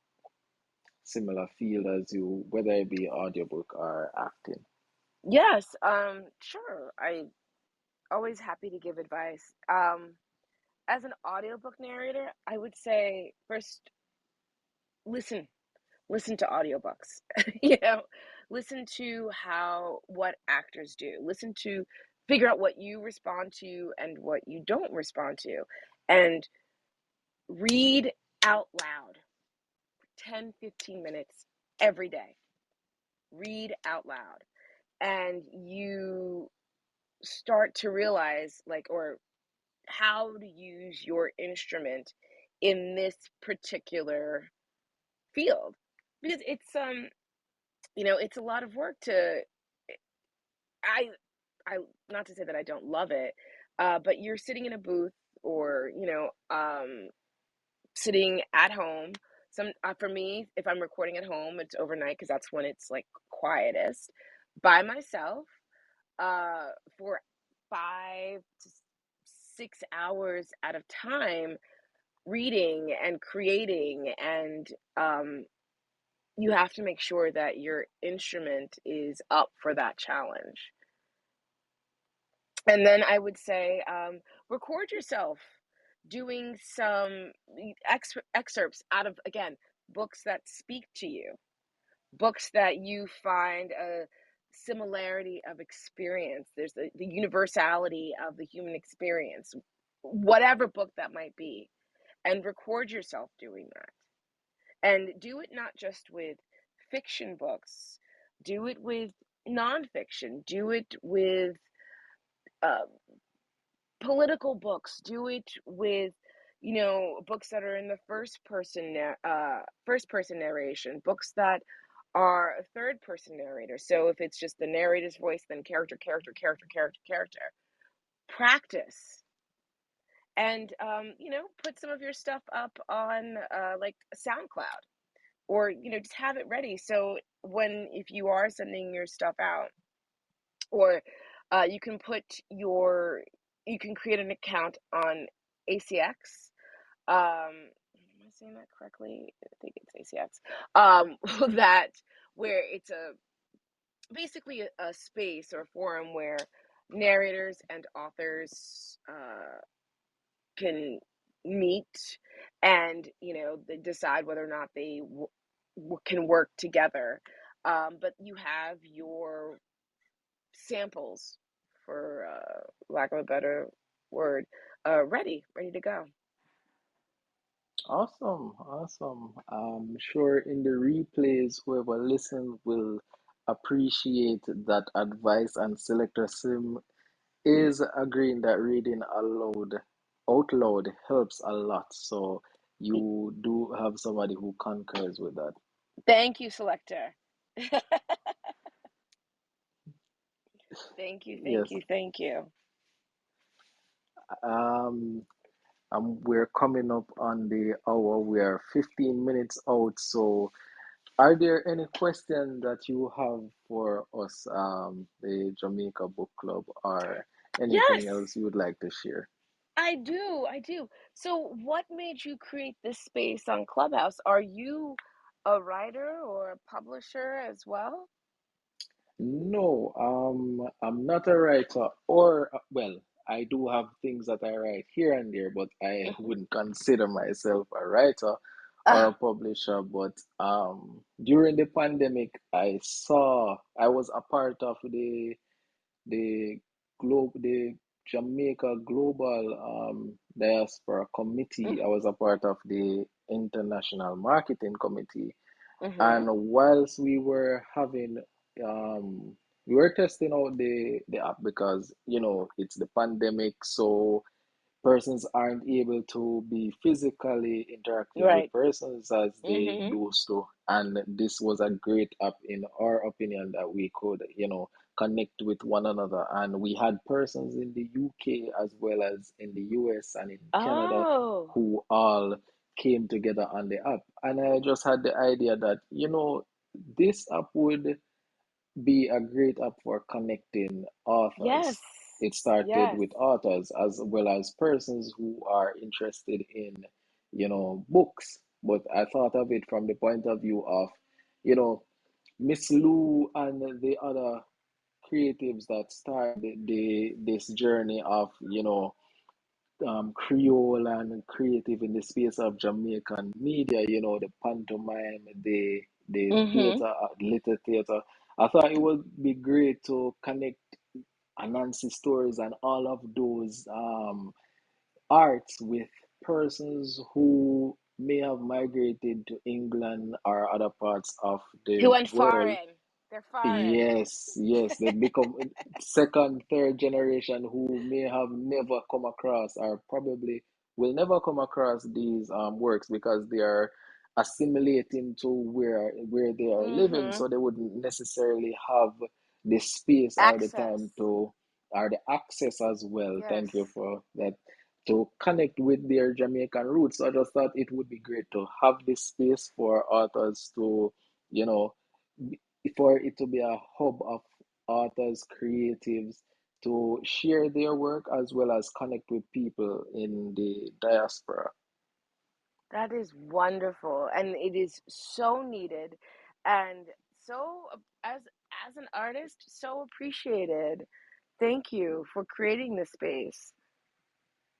field as you, whether it be audiobook or acting? Yes. Sure. I always happy to give advice. As an audiobook narrator, I would say first listen. Listen to audiobooks. you know, Listen to how what actors do. Listen to figure out what you respond to and what you don't respond to. And read out loud 10-15 minutes every day. Read out loud. And you start to realize like or how to use your instrument in this particular field because it's a lot of work to I I not to say that I don't love it, but you're sitting in a booth or sitting at home. For me, if I'm recording at home, it's overnight because that's when it's like quietest by myself for 5 to 6 hours at a time, reading and creating, and you have to make sure that your instrument is up for that challenge. And then I would say record yourself doing some excerpts out of, again, books that speak to you, books that you find a similarity of experience. There's the universality of the human experience, whatever book that might be, and record yourself doing that. And do it not just with fiction books, do it with nonfiction, do it with uh, political books, do it with books that are in the first person narration, books that are a third person narrator. So if it's just the narrator's voice, then character, character, character, character, character. Practice. And put some of your stuff up on like SoundCloud. or just have it ready, so if you are sending your stuff out, or you can you can create an account on ACX. Am I saying that correctly? I think it's ACX. That where it's basically a space or a forum where narrators and authors can meet, and they decide whether or not they can work together. But you have your samples, for lack of a better word, ready to go. Awesome, awesome. I'm sure in the replays, whoever listens will appreciate that advice, and Selector Sim is agreeing that reading out loud helps a lot. So you do have somebody who concurs with that. Thank you, Selector. Thank you, thank Yes. you, thank you. Um, we're coming up on the hour. We are 15 minutes out. So are there any questions that you have for us, the Jamaica Book Club, or anything Yes, else you would like to share? I do. So, what made you create this space on Clubhouse? Are you a writer or a publisher as well? No, I'm not a writer, or well, I do have things that I write here and there, but I Mhm. wouldn't consider myself a writer or a Ah, publisher. But during the pandemic, I was a part of the the Jamaica Global Diaspora Committee. I mhm, was a part of the International Marketing Committee, and mhm. whilst we were testing out the app, because it's the pandemic, so persons aren't able to be physically interacting with Right. persons as they Mhm. used to. And this was a great app, in our opinion, that we could, connect with one another. And we had persons in the UK as well as in the US and in Canada Oh, who all came together on the app. And I just had the idea that, this app would be a great app for connecting yes, authors. It started yes. with authors as well as persons who are interested in, books. But I thought of it from the point of view of, you know, Miss Lou and the other creatives that started this journey of, Creole and creative in the space of Jamaican media, the pantomime, the Mhm. theater, little theater. I thought it would be great to connect Anansi stories and all of those arts with persons who may have migrated to England or other parts of the He went world. foreign. They're foreign. Yes, yes, they become second, third generation who may have never come across, or probably will never come across these works, because they are assimilating to where they are living, Mhm. so they wouldn't necessarily have the space or the time Access. to, or the access as well. Yes. Thank you for that, to connect with their Jamaican roots. So I just thought it would be great to have this space for authors to, you know for it to be a hub of authors, creatives, to share their work as well as connect with people in the diaspora. That is wonderful, and it is so needed, and so as an artist, so appreciated. Thank you for creating this space.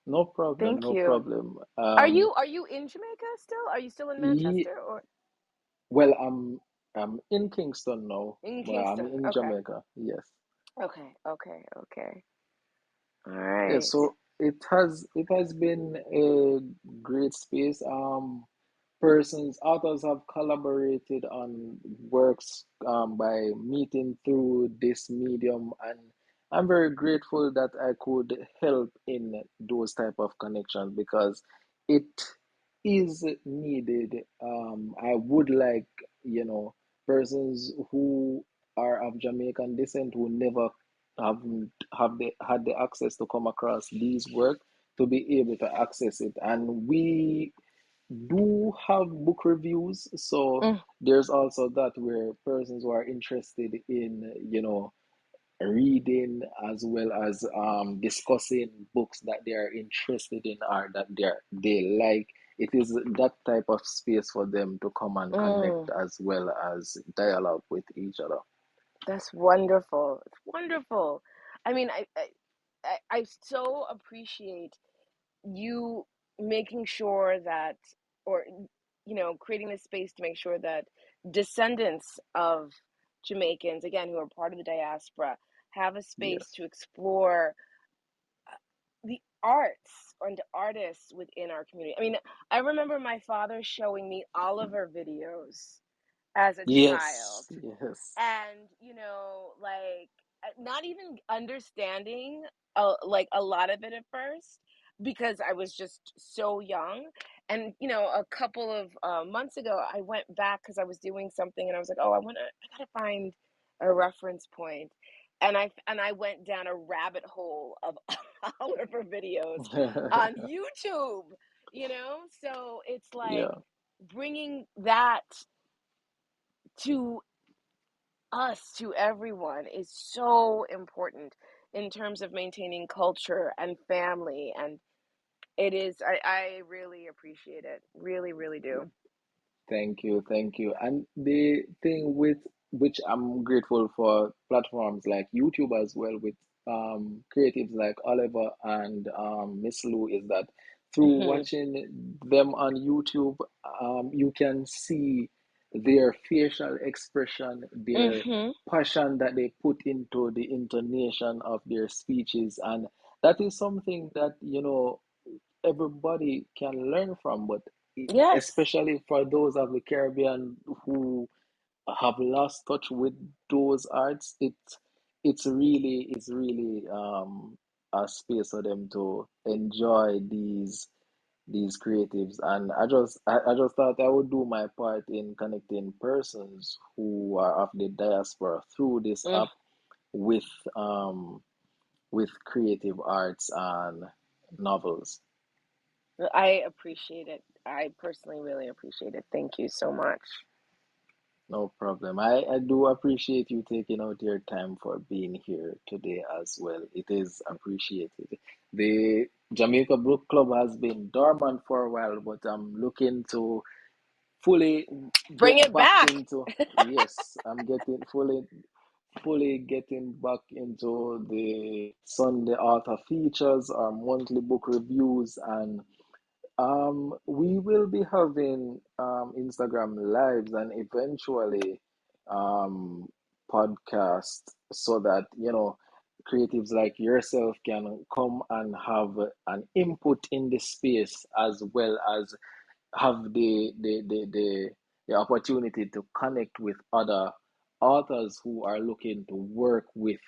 No problem, Thank no you. problem. Are you in Jamaica still? Are you still in Ye, Manchester or well, I'm in Kingston now, in but I'm Kingston? in Okay. Jamaica. Yes. Okay. Okay. Okay. All Yeah, right. so it has been a great space. Persons, authors have collaborated on works by meeting through this medium, and I'm very grateful that I could help in those type of connections, because it is needed. I would like, persons who are of Jamaican descent who never haven't have the had the access to come across these work, to be able to access it. And do have book reviews. So Mm, there's also that where persons who are interested in, reading as well as discussing books that they are interested in or that they like. It is that type of space for them to come and connect mm, as well as dialogue with each other. that's wonderful. It's wonderful. I mean, I so appreciate you making sure that, or creating this space to make sure that descendants of Jamaicans, again, who are part of the diaspora, have a space Yes. to explore the arts and artists within our community. I mean, I remember my father showing me Oliver videos as a child, Yes. Yes. and like, not even understanding like a lot of it at first, because I was just so young. And a couple of months ago, I went back because I was doing something, and I was like, oh, I gotta find a reference point. And I went down a rabbit hole of Oliver videos on YouTube. So it's like Yeah. bringing that to us, to everyone, is so important in terms of maintaining culture and family. And it is, I really appreciate it, really, really do. Thank you, thank you. And the thing with which I'm grateful for platforms like YouTube as well, with creatives like Oliver and Miss Lou, is that through Hmm. watching them on YouTube, you can see their facial expression, their Hmm. passion that they put into the intonation of their speeches, and that is something that everybody can learn from, but Yes. especially for those of the Caribbean who have lost touch with those arts, it's really a space for them to enjoy these creatives. And I just thought I would do my part in connecting persons who are of the diaspora through this Mm, app with um with creative arts and novels. I appreciate it. I personally really appreciate it. Thank you so much. No problem. I do appreciate you taking out your time for being here today as well. It is appreciated. The Jamaica Book Club has been dormant for a while, but I'm looking to fully Bring get it back back. into, yes, I'm getting fully getting back into the Sunday author features or monthly book reviews, and we will be having Instagram lives and eventually um podcast, so that creatives like yourself can come and have an input in the space, as well as have the opportunity to connect with other authors who are looking to work with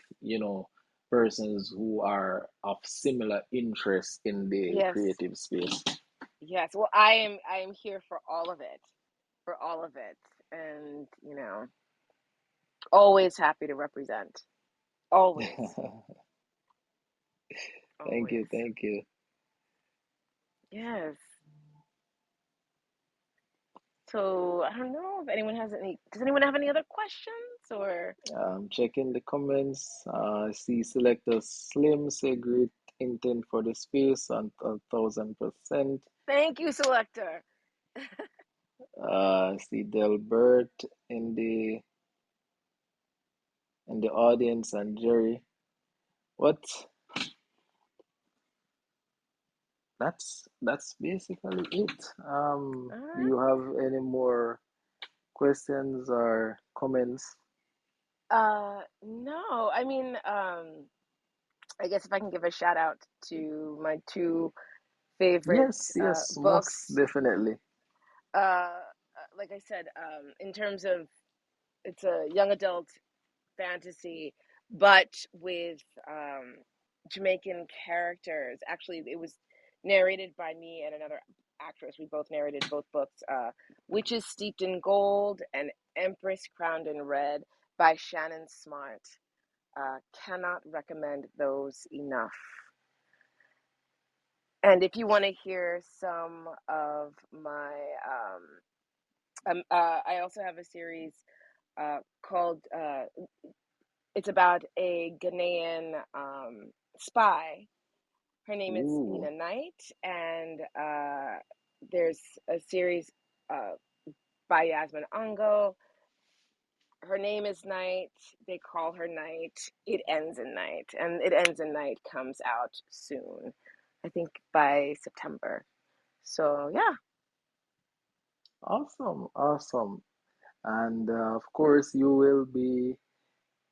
persons who are of similar interest in the Yes. creative space. Yes. Well, I am here for all of it. For all of it. And, always happy to represent. Always. Thank you, Always. thank you. Yes. So I don't know if anyone has any. Does anyone have any other questions or? Checking the comments. See Selector Slim say great intent for the space on 1,000%. Thank you, Selector. See Delbert in the audience, and Jerry. What? That's basically it. All Do right. you have any more questions or comments? No. I mean, I guess if I can give a shout out to my two favorite Yes, yes, most books. definitely. Like I said, in terms of, it's a young adult fantasy, but with Jamaican characters. Actually, it was narrated by me and another actress. We both narrated both books. Witches Steeped in Gold and Empress Crowned in Red by Shannon Smart. Cannot recommend those enough. And if you want to hear some of my, I also have a series called, it's about a Ghanaian spy. Her name is Ooh, Nina Knight, and there's a series uh, by Yasmin Ongo. Her name is Night. They call her Night. It ends in night, and It Ends in Night comes out soon. I think by September. So yeah. awesome, awesome. And of course, you will be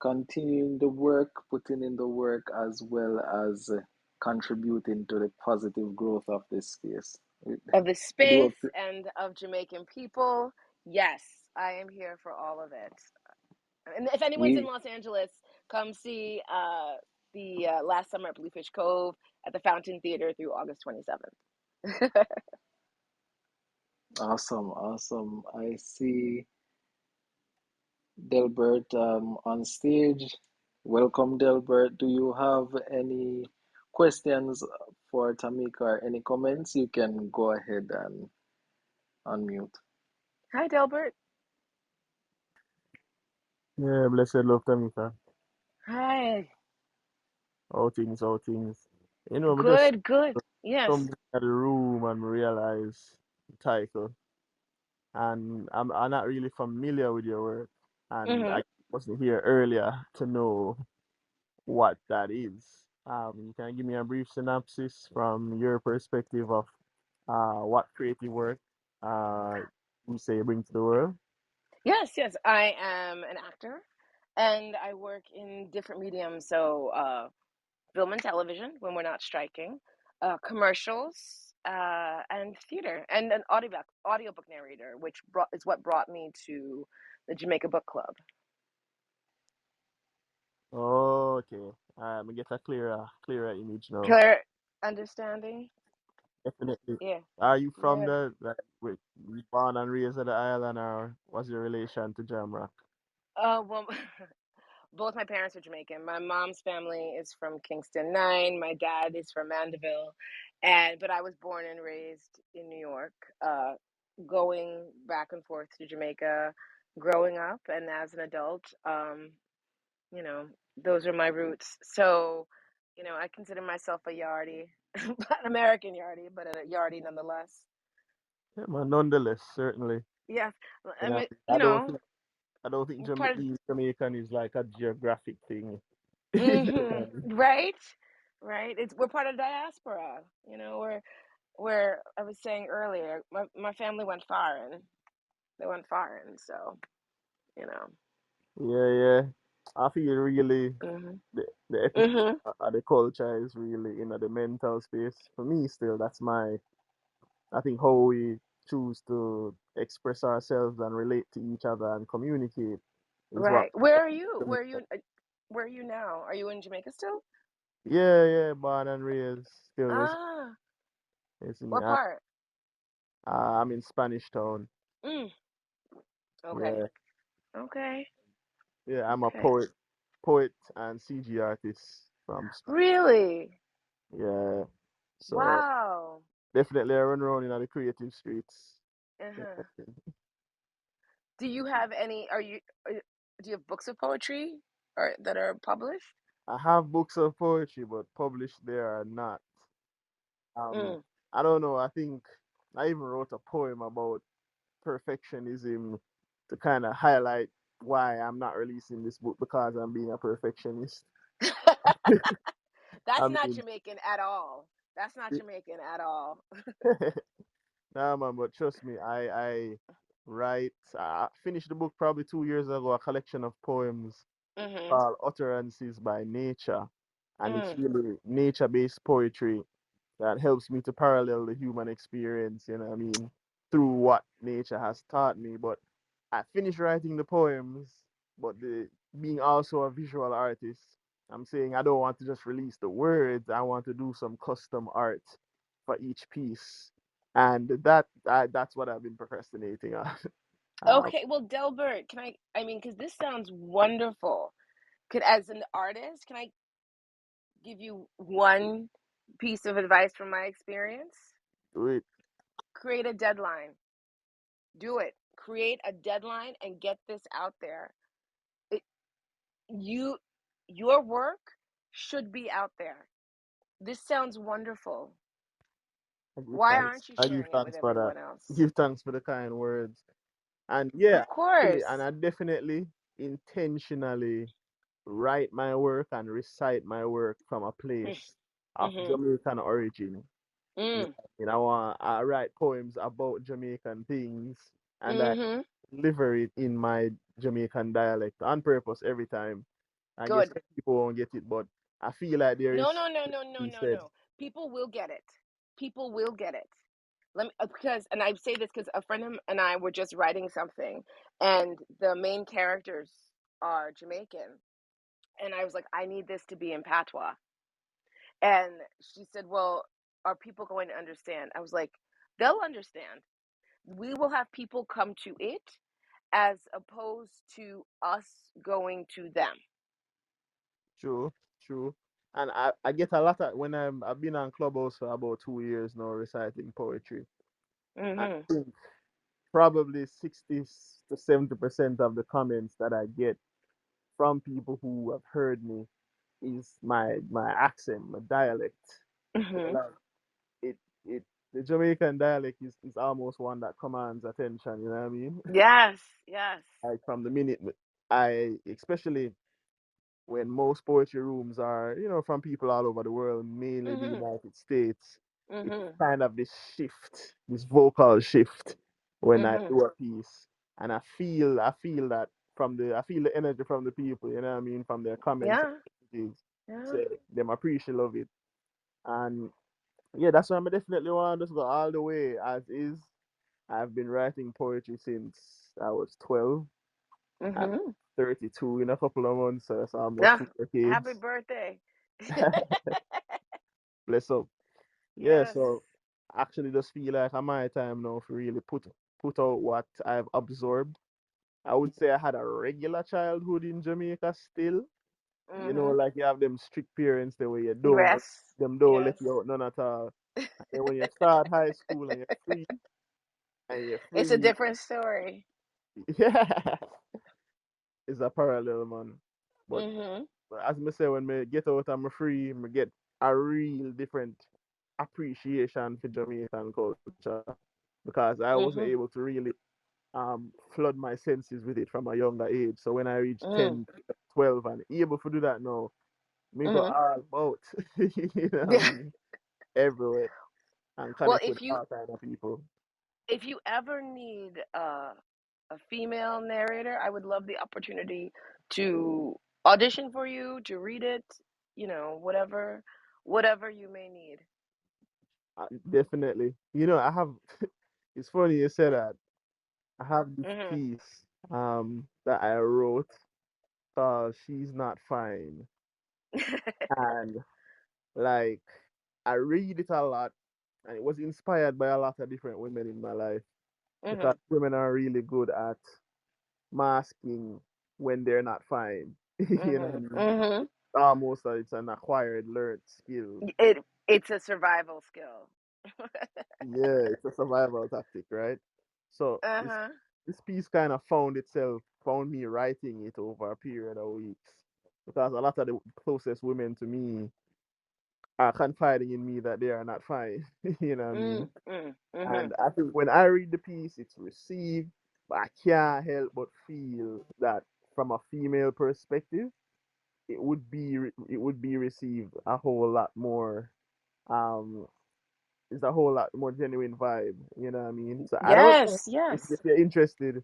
continuing the work, putting in the work, as well as contributing to the positive growth of this space. We Of the we do space and of Jamaican people, yes, I am here for all of it. And if anyone's in we Los Angeles, come see the last summer at Bluefish Cove at the Fountain Theater through August 27th. awesome, awesome. I see Delbert on stage. Welcome, Delbert. Do you have any questions for Tamika or any comments? You can go ahead and unmute. Hi, Delbert. Yeah, blessed love, Tamika. Hi. All things, all things. You know, I just Good, good. Yes. come to the room and realize the title, and I'm not really familiar with your work, and Hmm. I wasn't here earlier to know what that is. Can you give me a brief synopsis from your perspective of what creative work uh you say you bring to the world? Yes, yes. I am an actor and I work in different mediums. So, film and television when we're not striking, commercials, and theater, and an audiobook narrator, which is what brought me to the Jamaica Book Club. Oh, okay. I get a clearer image now. Clear understanding? Definitely. Yeah. Are you from Yeah. the like you born and raised at the island, or what's your relation to Jamrock? Well, both my parents are Jamaican. My mom's family is from Kingston 9. My dad is from Mandeville, and but I was born and raised in New York. Going back and forth to Jamaica, growing up, and as an adult, you know, those are my roots. So, I consider myself a Yardie, but an American Yardie, but a Yardie nonetheless. Yeah, man, nonetheless, certainly. Yes, I Yeah, mean, I don't think part of. being Jamaican is like a geographic thing. Right, right. We're part of diaspora. Where I was saying earlier, my family went foreign. They went foreign, so you know. Yeah, yeah. I feel really Mhm. the epic Mhm. of the culture is really in the mental space. For me, still, that's my I think how we choose to express ourselves and relate to each other and communicate is what. Right. Where are you? Where are you now? Are you in Jamaica still? Yeah, yeah, born and raised. Still, Ah, it's in, what part? I'm in Spanish Town. Mm. Okay. Yeah, Okay. yeah, I'm a Okay. poet and CG artist from Really? yeah. So Wow. definitely I run around in the creative streets. Uh-huh. Do you have any? Do you have books of poetry or that are published? I have books of poetry, but published there are not. Um, Mm. I don't know. I think I even wrote a poem about perfectionism to kind of highlight why I'm not releasing this book because I'm being a perfectionist. That's I not mean, Jamaican at all. That's not Jamaican at all. nah, man, but trust me, I write. I finished the book probably 2 years ago, a collection of poems Mhm. called Utterances by Nature, and it's Mm. really nature-based poetry that helps me to parallel the human experience, you know what I mean, through what nature has taught me. But I finished writing the poems, but being also a visual artist, I'm saying I don't want to just release the words. I want to do some custom art for each piece, and that's what I've been procrastinating on. um, Okay, well, Delbert, I mean, because this sounds wonderful. As an artist, can I give you one piece of advice from my experience: Do it. create a deadline. Do it. Create a deadline and get this out there. It, you, your work should be out there. This sounds wonderful. I give Why thanks. aren't you I give sharing it with thanks for that. everyone else? Give thanks for the kind words. And yeah, Of actually, course. and I definitely intentionally write my work and recite my work from a place of Mm-hmm. Jamaican origin. You Mm. know, I write poems about Jamaican things and I Mm-hmm. deliver it in my Jamaican dialect on purpose every time. I guess Good. people won't get it, but I feel like there No, is no, no, no, no, he no, said, no. People will get it. People will get it. Let me, because, and I say this because a friend and I were just writing something, and the main characters are Jamaican, and I was like, I need this to be in patois, and she said, well, are people going to understand? I was like, they'll understand. We will have people come to it as opposed to us going to them. true, true. And I get a lot of when I've been on Clubhouse for about 2 years now reciting poetry. I Mm-hmm. think probably 60 to 70% of the comments that I get from people who have heard me is my accent, my dialect. Mm-hmm. Like it it the Jamaican dialect is almost one that commands attention, you know what I mean? Yes, yes. Like from the minute I especially when most poetry rooms are, from people all over the world, mainly the Mm-hmm. United States, it's Mm-hmm. kind of this shift, this vocal shift when I Mm-hmm. do a piece. And I feel that I feel the energy from the people, you know what I mean, from their comments Yeah, and messages, yeah. say them appreciate of it. And yeah, that's why I definitely want to just go all the way as is. I've been writing poetry since I was 12. I'm Mm-hmm. 32 in a couple of months, so it's almost Yeah. two Happy decades. birthday. Bless up. Yeah, Yes. so actually just feel like I'm my time now to really put out what I've absorbed. I would say I had a regular childhood in Jamaica still. Mm-hmm. Like you have them strict parents the way you don't Yes. them don't let Yes. you out none at all. And then when you start high school and you're It's a free, different story. yeah, it's a parallel man. But Mm-hmm. as me say, when me get out and me free, me get a real different appreciation for Jamaican culture because I wasn't Mm-hmm. able to really flood my senses with it from a younger age. So when I reached Mm-hmm. 10, 12 and able to do that now, me go Mm-hmm. all about, you know what I Yeah. mean, everywhere and Well, connect with all kind of people. if you ever need a female narrator, I would love the opportunity to audition for you, to read it, whatever you may need. Definitely. I have, it's funny you said that. I have this Mhm. piece that I wrote called She's Not Fine. And like I read it a lot and it was inspired by a lot of different women in my life because Mhm. women are really good at masking when they're not fine. You know what I Mhm. mean? Mhm. Almost like it's an acquired learned skill. It's a survival skill. Yeah, it's a survival tactic, right? So this Uh-huh. this piece kind of found me writing it over a period of weeks because a lot of the closest women to me are confiding in me that they are not fine. You know what I mean? Mm. Mm. Mhm. And I think when I read the piece, it's received, but I can't help but feel that from a female perspective, it would be received a whole lot more. Um, it's a whole lot more genuine vibe. You know what I mean? So I don't know Yes, if yes. you're interested.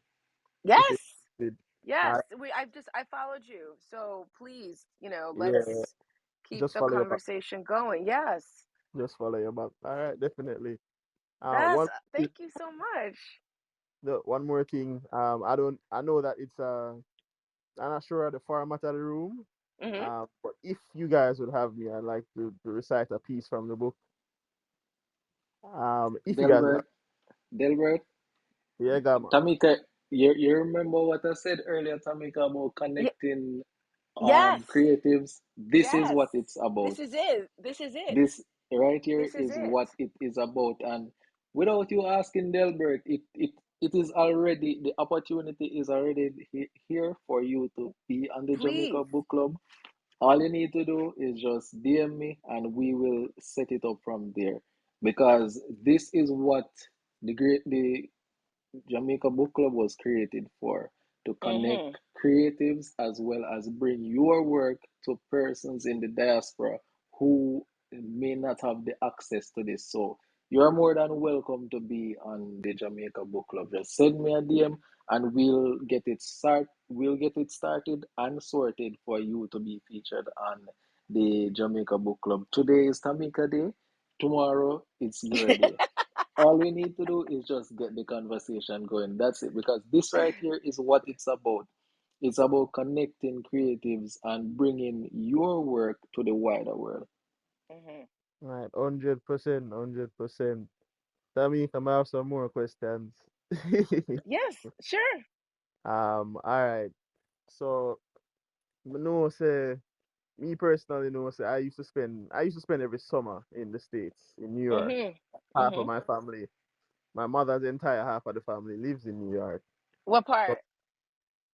If you're Yes. interested, Yes. I I followed you. So please, yeah, let's keep just the follow your back. conversation going. Yes. Just follow your back. All right, definitely. That's One thing, thank you so much. one more thing. I know that I'm not sure of the format of the room. Mhm. But if you guys would have me, I'd like to recite a piece from the book. If you guys would have, Delbert, Delbert, yeah, Gamma. Tamika, you remember what I said earlier, Tamika, about Y- connecting yes. creatives? This is Yes. what it's about. This is it. This is it. This right here This is is it. what it is about. And without you asking Delbert, it is already, the opportunity is already here for you to be on the Jamaica Please. Book Club. All you need to do is just DM me and we will set it up from there. Because this is what the Jamaica Book Club was created for, to connect Mhm. creatives as well as bring your work to persons in the diaspora who may not have the access to this. So you're more than welcome to be on the Jamaica Book Club. Just send me a DM and we'll get it started and sorted for you to be featured on the Jamaica Book Club. Today is Tamika Day. Tomorrow it's your day. All we need to do is just get the conversation going. That's it. Because this right here is what it's about. It's about connecting creatives and bringing your work to the wider world. Mhm. Right, 100%, 100%. Tammy, I have some more questions. Yes, sure. All right. So, me know say me personally know say I used to spend every summer in the States, in New York. Mhm. Half of Mhm. my family, my mother's entire half of the family lives in New York. What So, part?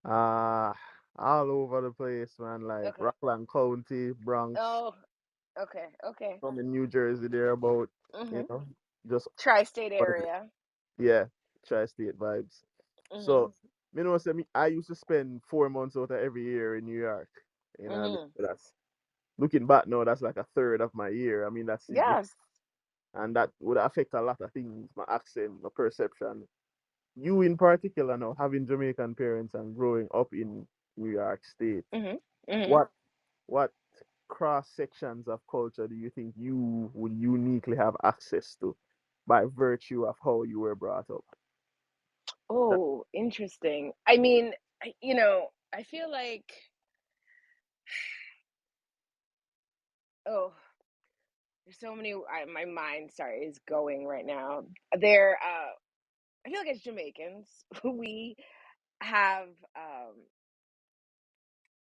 uh all over the place, man, like Okay. Rockland County, Bronx, Oh, okay. Okay. some in New Jersey there about, you Mhm. know, just Tri-state area. yeah, tri-state vibes. So, Mhm. say I used to spend 4 months out of every year in New York. You know what I mean? Mhm. So that's looking back now, that's like a third of my year. I mean, that's significant, Yes. and that would affect a lot of things, my accent, my perception. You in particular, now having Jamaican parents and growing up in New York State, Mhm. Mhm. what what cross sections of culture do you think you would uniquely have access to by virtue of how you were brought up? That, Oh, interesting. I mean, I feel like, oh, there's so many. My mind, sorry, is going right now. There, I feel like as Jamaicans, we have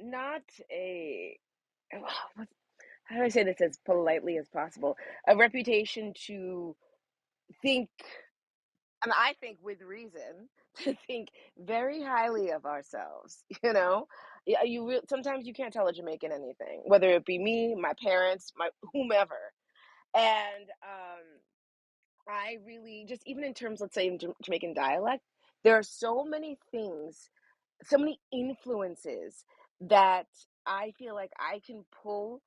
not a how do I say this as politely as possible? A reputation to think, and I think with reason, to think very highly of ourselves. Yeah, sometimes you can't tell a Jamaican anything, whether it be me, my parents, my whomever, and I really just even in terms, let's say in Jamaican dialect, there are so many things, so many influences that I feel like I can pull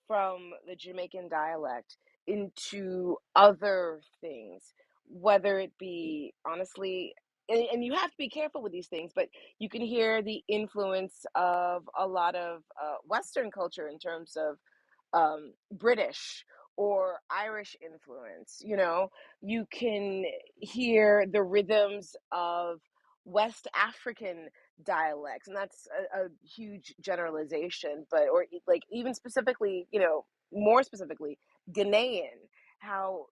from the Jamaican dialect into other things, whether it be honestly, and you have to be careful with these things, but you can hear the influence of a lot of Western culture in terms of British or Irish influence. You can hear the rhythms of West African dialects, and that's a huge generalization, but or like even specifically, more specifically, Ghanaian, how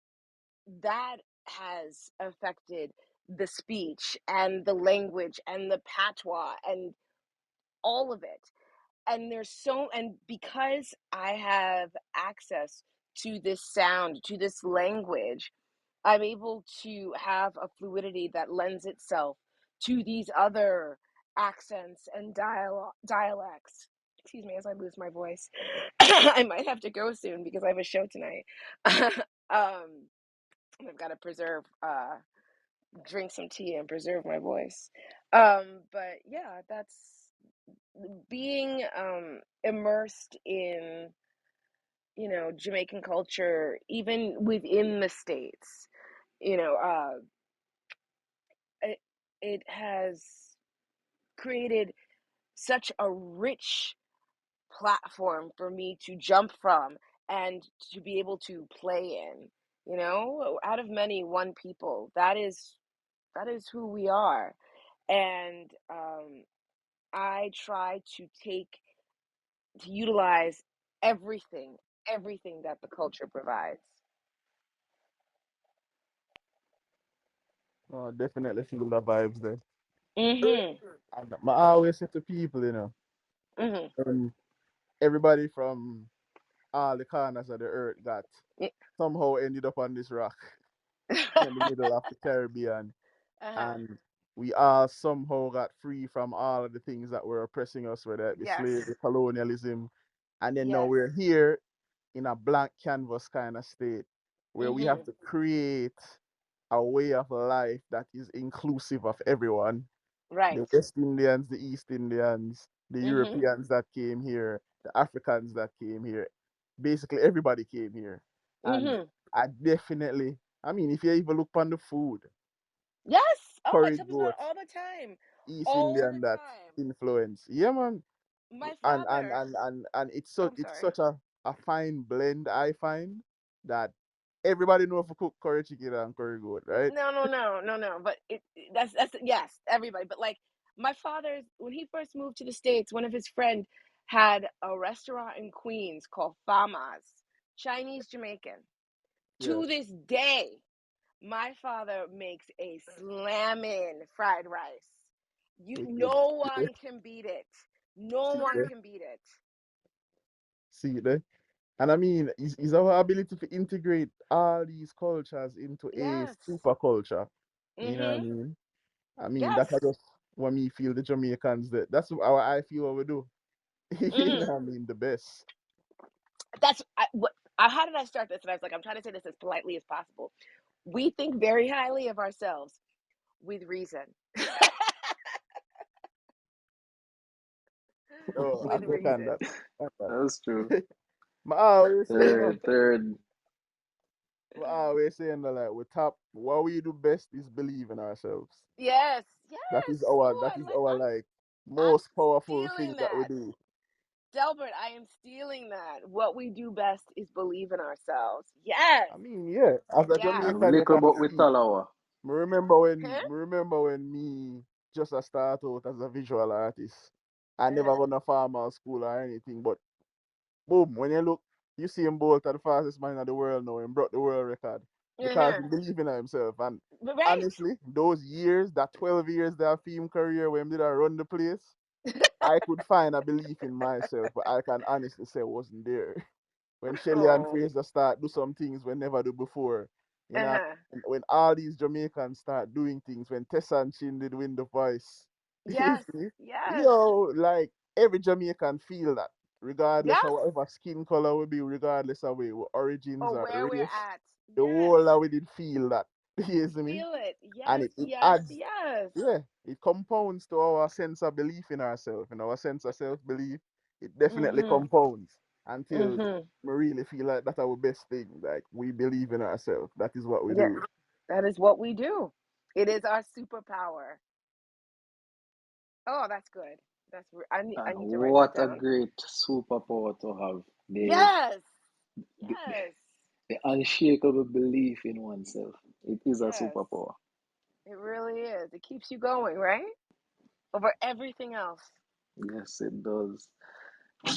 that has affected the speech and the language and the patois and all of it. And because I have access to this sound, to this language, I'm able to have a fluidity that lends itself to these other accents and dialects. Excuse me as I lose my voice. I might have to go soon because I have a show tonight. I've got to drink some tea and preserve my voice. But yeah, that's being immersed in Jamaican culture, even within the states. You know, it, it has created such a rich platform for me to jump from and to be able to play in. Out of many, one people. That is who we are, and I try to utilize everything, everything that the culture provides. definitely feel the vibes there. Mhm. And I always say to people, Mhm. um, everybody from all the corners of the earth got Y- somehow ended up on this rock in the middle of the Caribbean, uh-huh. and we all somehow got free from all of the things that were oppressing us, whether it be Yes. slavery, colonialism, and then now Yes. we're here in a blank canvas kind of state where we have Mhm. to create a way of life that is inclusive of everyone, the Right. West Indians, the East Indians, the Mhm. Europeans that came here, the Africans that came here. Basically, everybody came here. And Mhm. I definitely, I mean, if you even look on the food, Yes. Oh, I curry tell people goat, that all the time. East All the Indian that time. influence. Yeah, man. My And father. it's Oh, so I'm it's sorry. such a fine blend I find that everybody know how to cook curry chicken and curry goat, right? No, no, no, no, no. But that's yes, everybody. But like my father's when he first moved to the States, one of his friend had a restaurant in Queens called Fama's, Chinese Jamaican. Yeah. To this day, my father makes a slammin' fried rice. Wicked. No See there? one can beat it. No See one there? can beat it. See there? And I mean, is our ability to integrate all these cultures into a Yes. super culture. You know what I Mhm. mean? I mean, Yes. that's just what me feel the Jamaicans that that's how I feel what we do. You know Mhm. what I mean? The best. That's what. How did I start this? And I was like, I'm trying to say this as politely as possible. We think very highly of ourselves with reason. Oh, I With second reason. that. That's true. I always say, no, Third. I always saying that like we top what we do best is believe in ourselves. Yes. That is Yes. our Oh, that I is like. our like I'm most powerful thing stealing that we that. do. Delbert, I am stealing that. What we do best is believe in ourselves. Yes. I mean, yeah, as a Yes. And Jamaican, you little can but with see. Talawa. Huh? Me remember when me just a start out as a visual artist. I never Uh-huh. run a formal school or anything, but boom, when you look, you see him Bolt the fastest man in the world now and broke the world record because Uh-huh. he believed in himself. And Right. honestly, those years, that 12 years that film career when he did I run the place, I could find a belief in myself, but I can honestly say it wasn't there. When Shelly and Oh. Fraser start do some things we never do before. You know, Uh-huh. and when all these Jamaicans start doing things, when Tessa and Chin did win the voice, you Yes. see, Yes. yo, like every Jamaican feel that, regardless of Yes. whatever skin color we be, regardless of our origins Or or where we're race, at. the Yes. whole that we did feel that. You see me? Feel it. And Yes. it Yes. adds, Yes. yeah, it compounds to our sense of belief in ourselves and our sense of self belief. It definitely Mm-hmm. compounds until Mm-hmm. we really feel like that's our best thing. Like we believe in ourselves. That is what we Yeah. do. That is what we do. It is our superpower. Oh, that's good. I And need to write that what a down. great superpower to have. Yes. The, Yes. the unshakable belief in oneself. It is a Yes. superpower. It really is. It keeps you going, right? Over everything else. Yes, it does.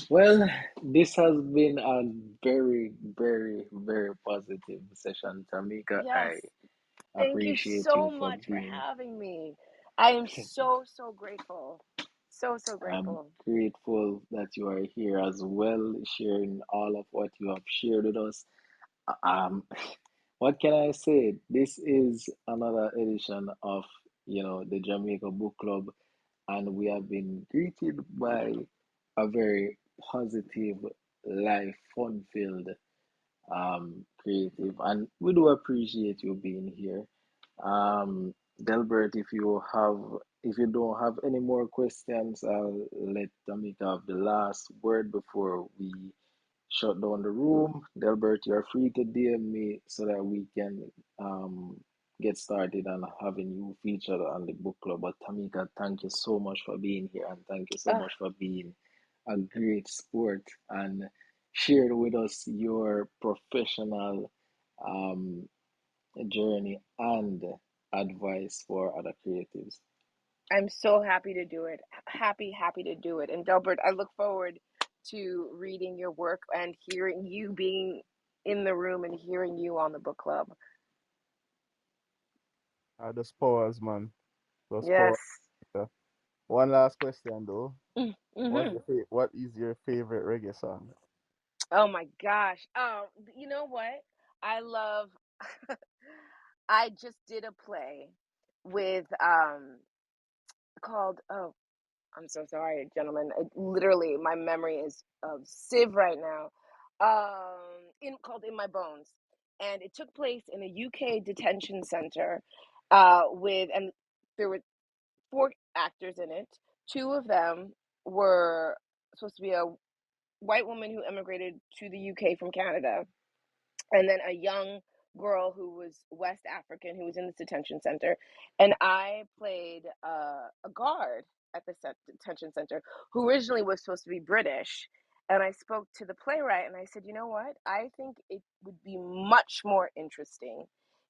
Well, this has been a very, very, very positive session, Tamika. Yes. I Thank you appreciate so you for much for being. having me. I am so, so grateful. So, so I'm grateful. grateful that you are here as well, sharing all of what you have shared with us. Um, what can I say? This is another edition of, the Jamaica Book Club, and we have been greeted by a very positive, life, fun-filled, creative, and we do appreciate you being here. Delbert, if you don't have any more questions, I'll let Tamika have the last word before we shut down the room. Delbert, you're free to DM me so that we can get started on having you featured on the book club. But Tamika, thank you so much for being here and thank you so Uh, much for being a great sport and shared with us your professional um, journey and advice for other creatives. I'm so happy to do it. Happy, happy to do it. And Delbert, I look forward to reading your work and hearing you being in the room and hearing you on the book club. Just pause, man. Just Yes. pause. Yeah. One last question though. Mm-hmm. What is your favorite reggae song? Oh my gosh. You know what? I love I just did a play with called oh, I'm so sorry, gentlemen. Literally my memory is of sieve right now. In called In My Bones. And it took place in a UK detention center with and there were four actors in it. Two of them were supposed to be a white woman who immigrated to the UK from Canada, and then a young girl who was West African who was in this detention center. And I played a guard at the detention center who originally was supposed to be British. And I spoke to the playwright and I said, you know what? I think it would be much more interesting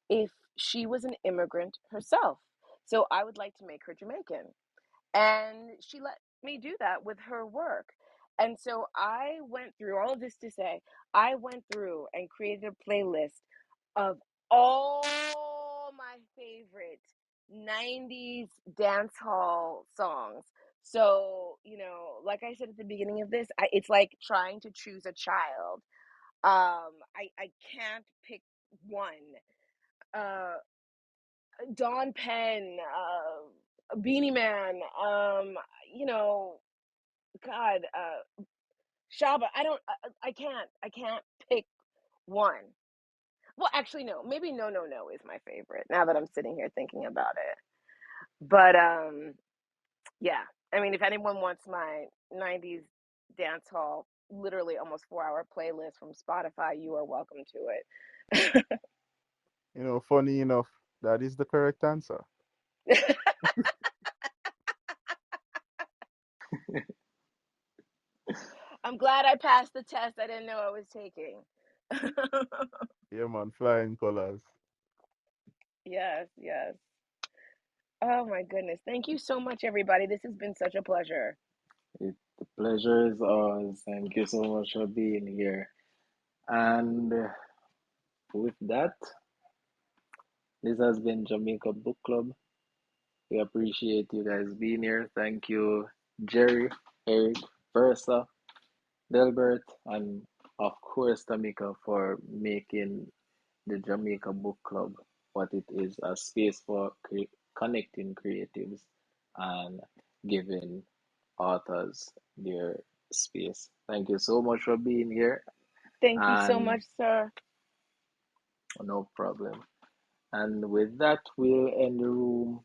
if she was an immigrant herself. So I would like to make her Jamaican. And she let me do that with her work. And so I went through all of this to say, I went through and created a playlist of all my favorite 90s dance hall songs. So, like I said at the beginning of this, it's like trying to choose a child. I can't pick one. Uh, Don Penn, Beanie Man, you know, God, Shaba. I can't pick one. Well, actually, no. Maybe No No No is my favorite. Now that I'm sitting here thinking about it, but yeah. I mean, if anyone wants my '90s dance hall, literally almost 4-hour playlist from Spotify, you are welcome to Funny enough, that is the correct answer. it. I'm glad I passed the test I didn't know I was taking. Yeah, man, flying colors. Yes, yes. Oh my goodness. Thank you so much, everybody. This has been such a pleasure. The pleasure is ours. Thank you so much for being here. And with that, this has been Jamaica Book Club. We appreciate you guys being here. Thank you, Jerry, Eric, Versa, Delbert, and of course Tamika for making the Jamaica Book Club what it is, a space for connecting creatives and giving authors their space. Thank you so much for being here, Thank you so and much, sir. no problem. And with that, we'll end the room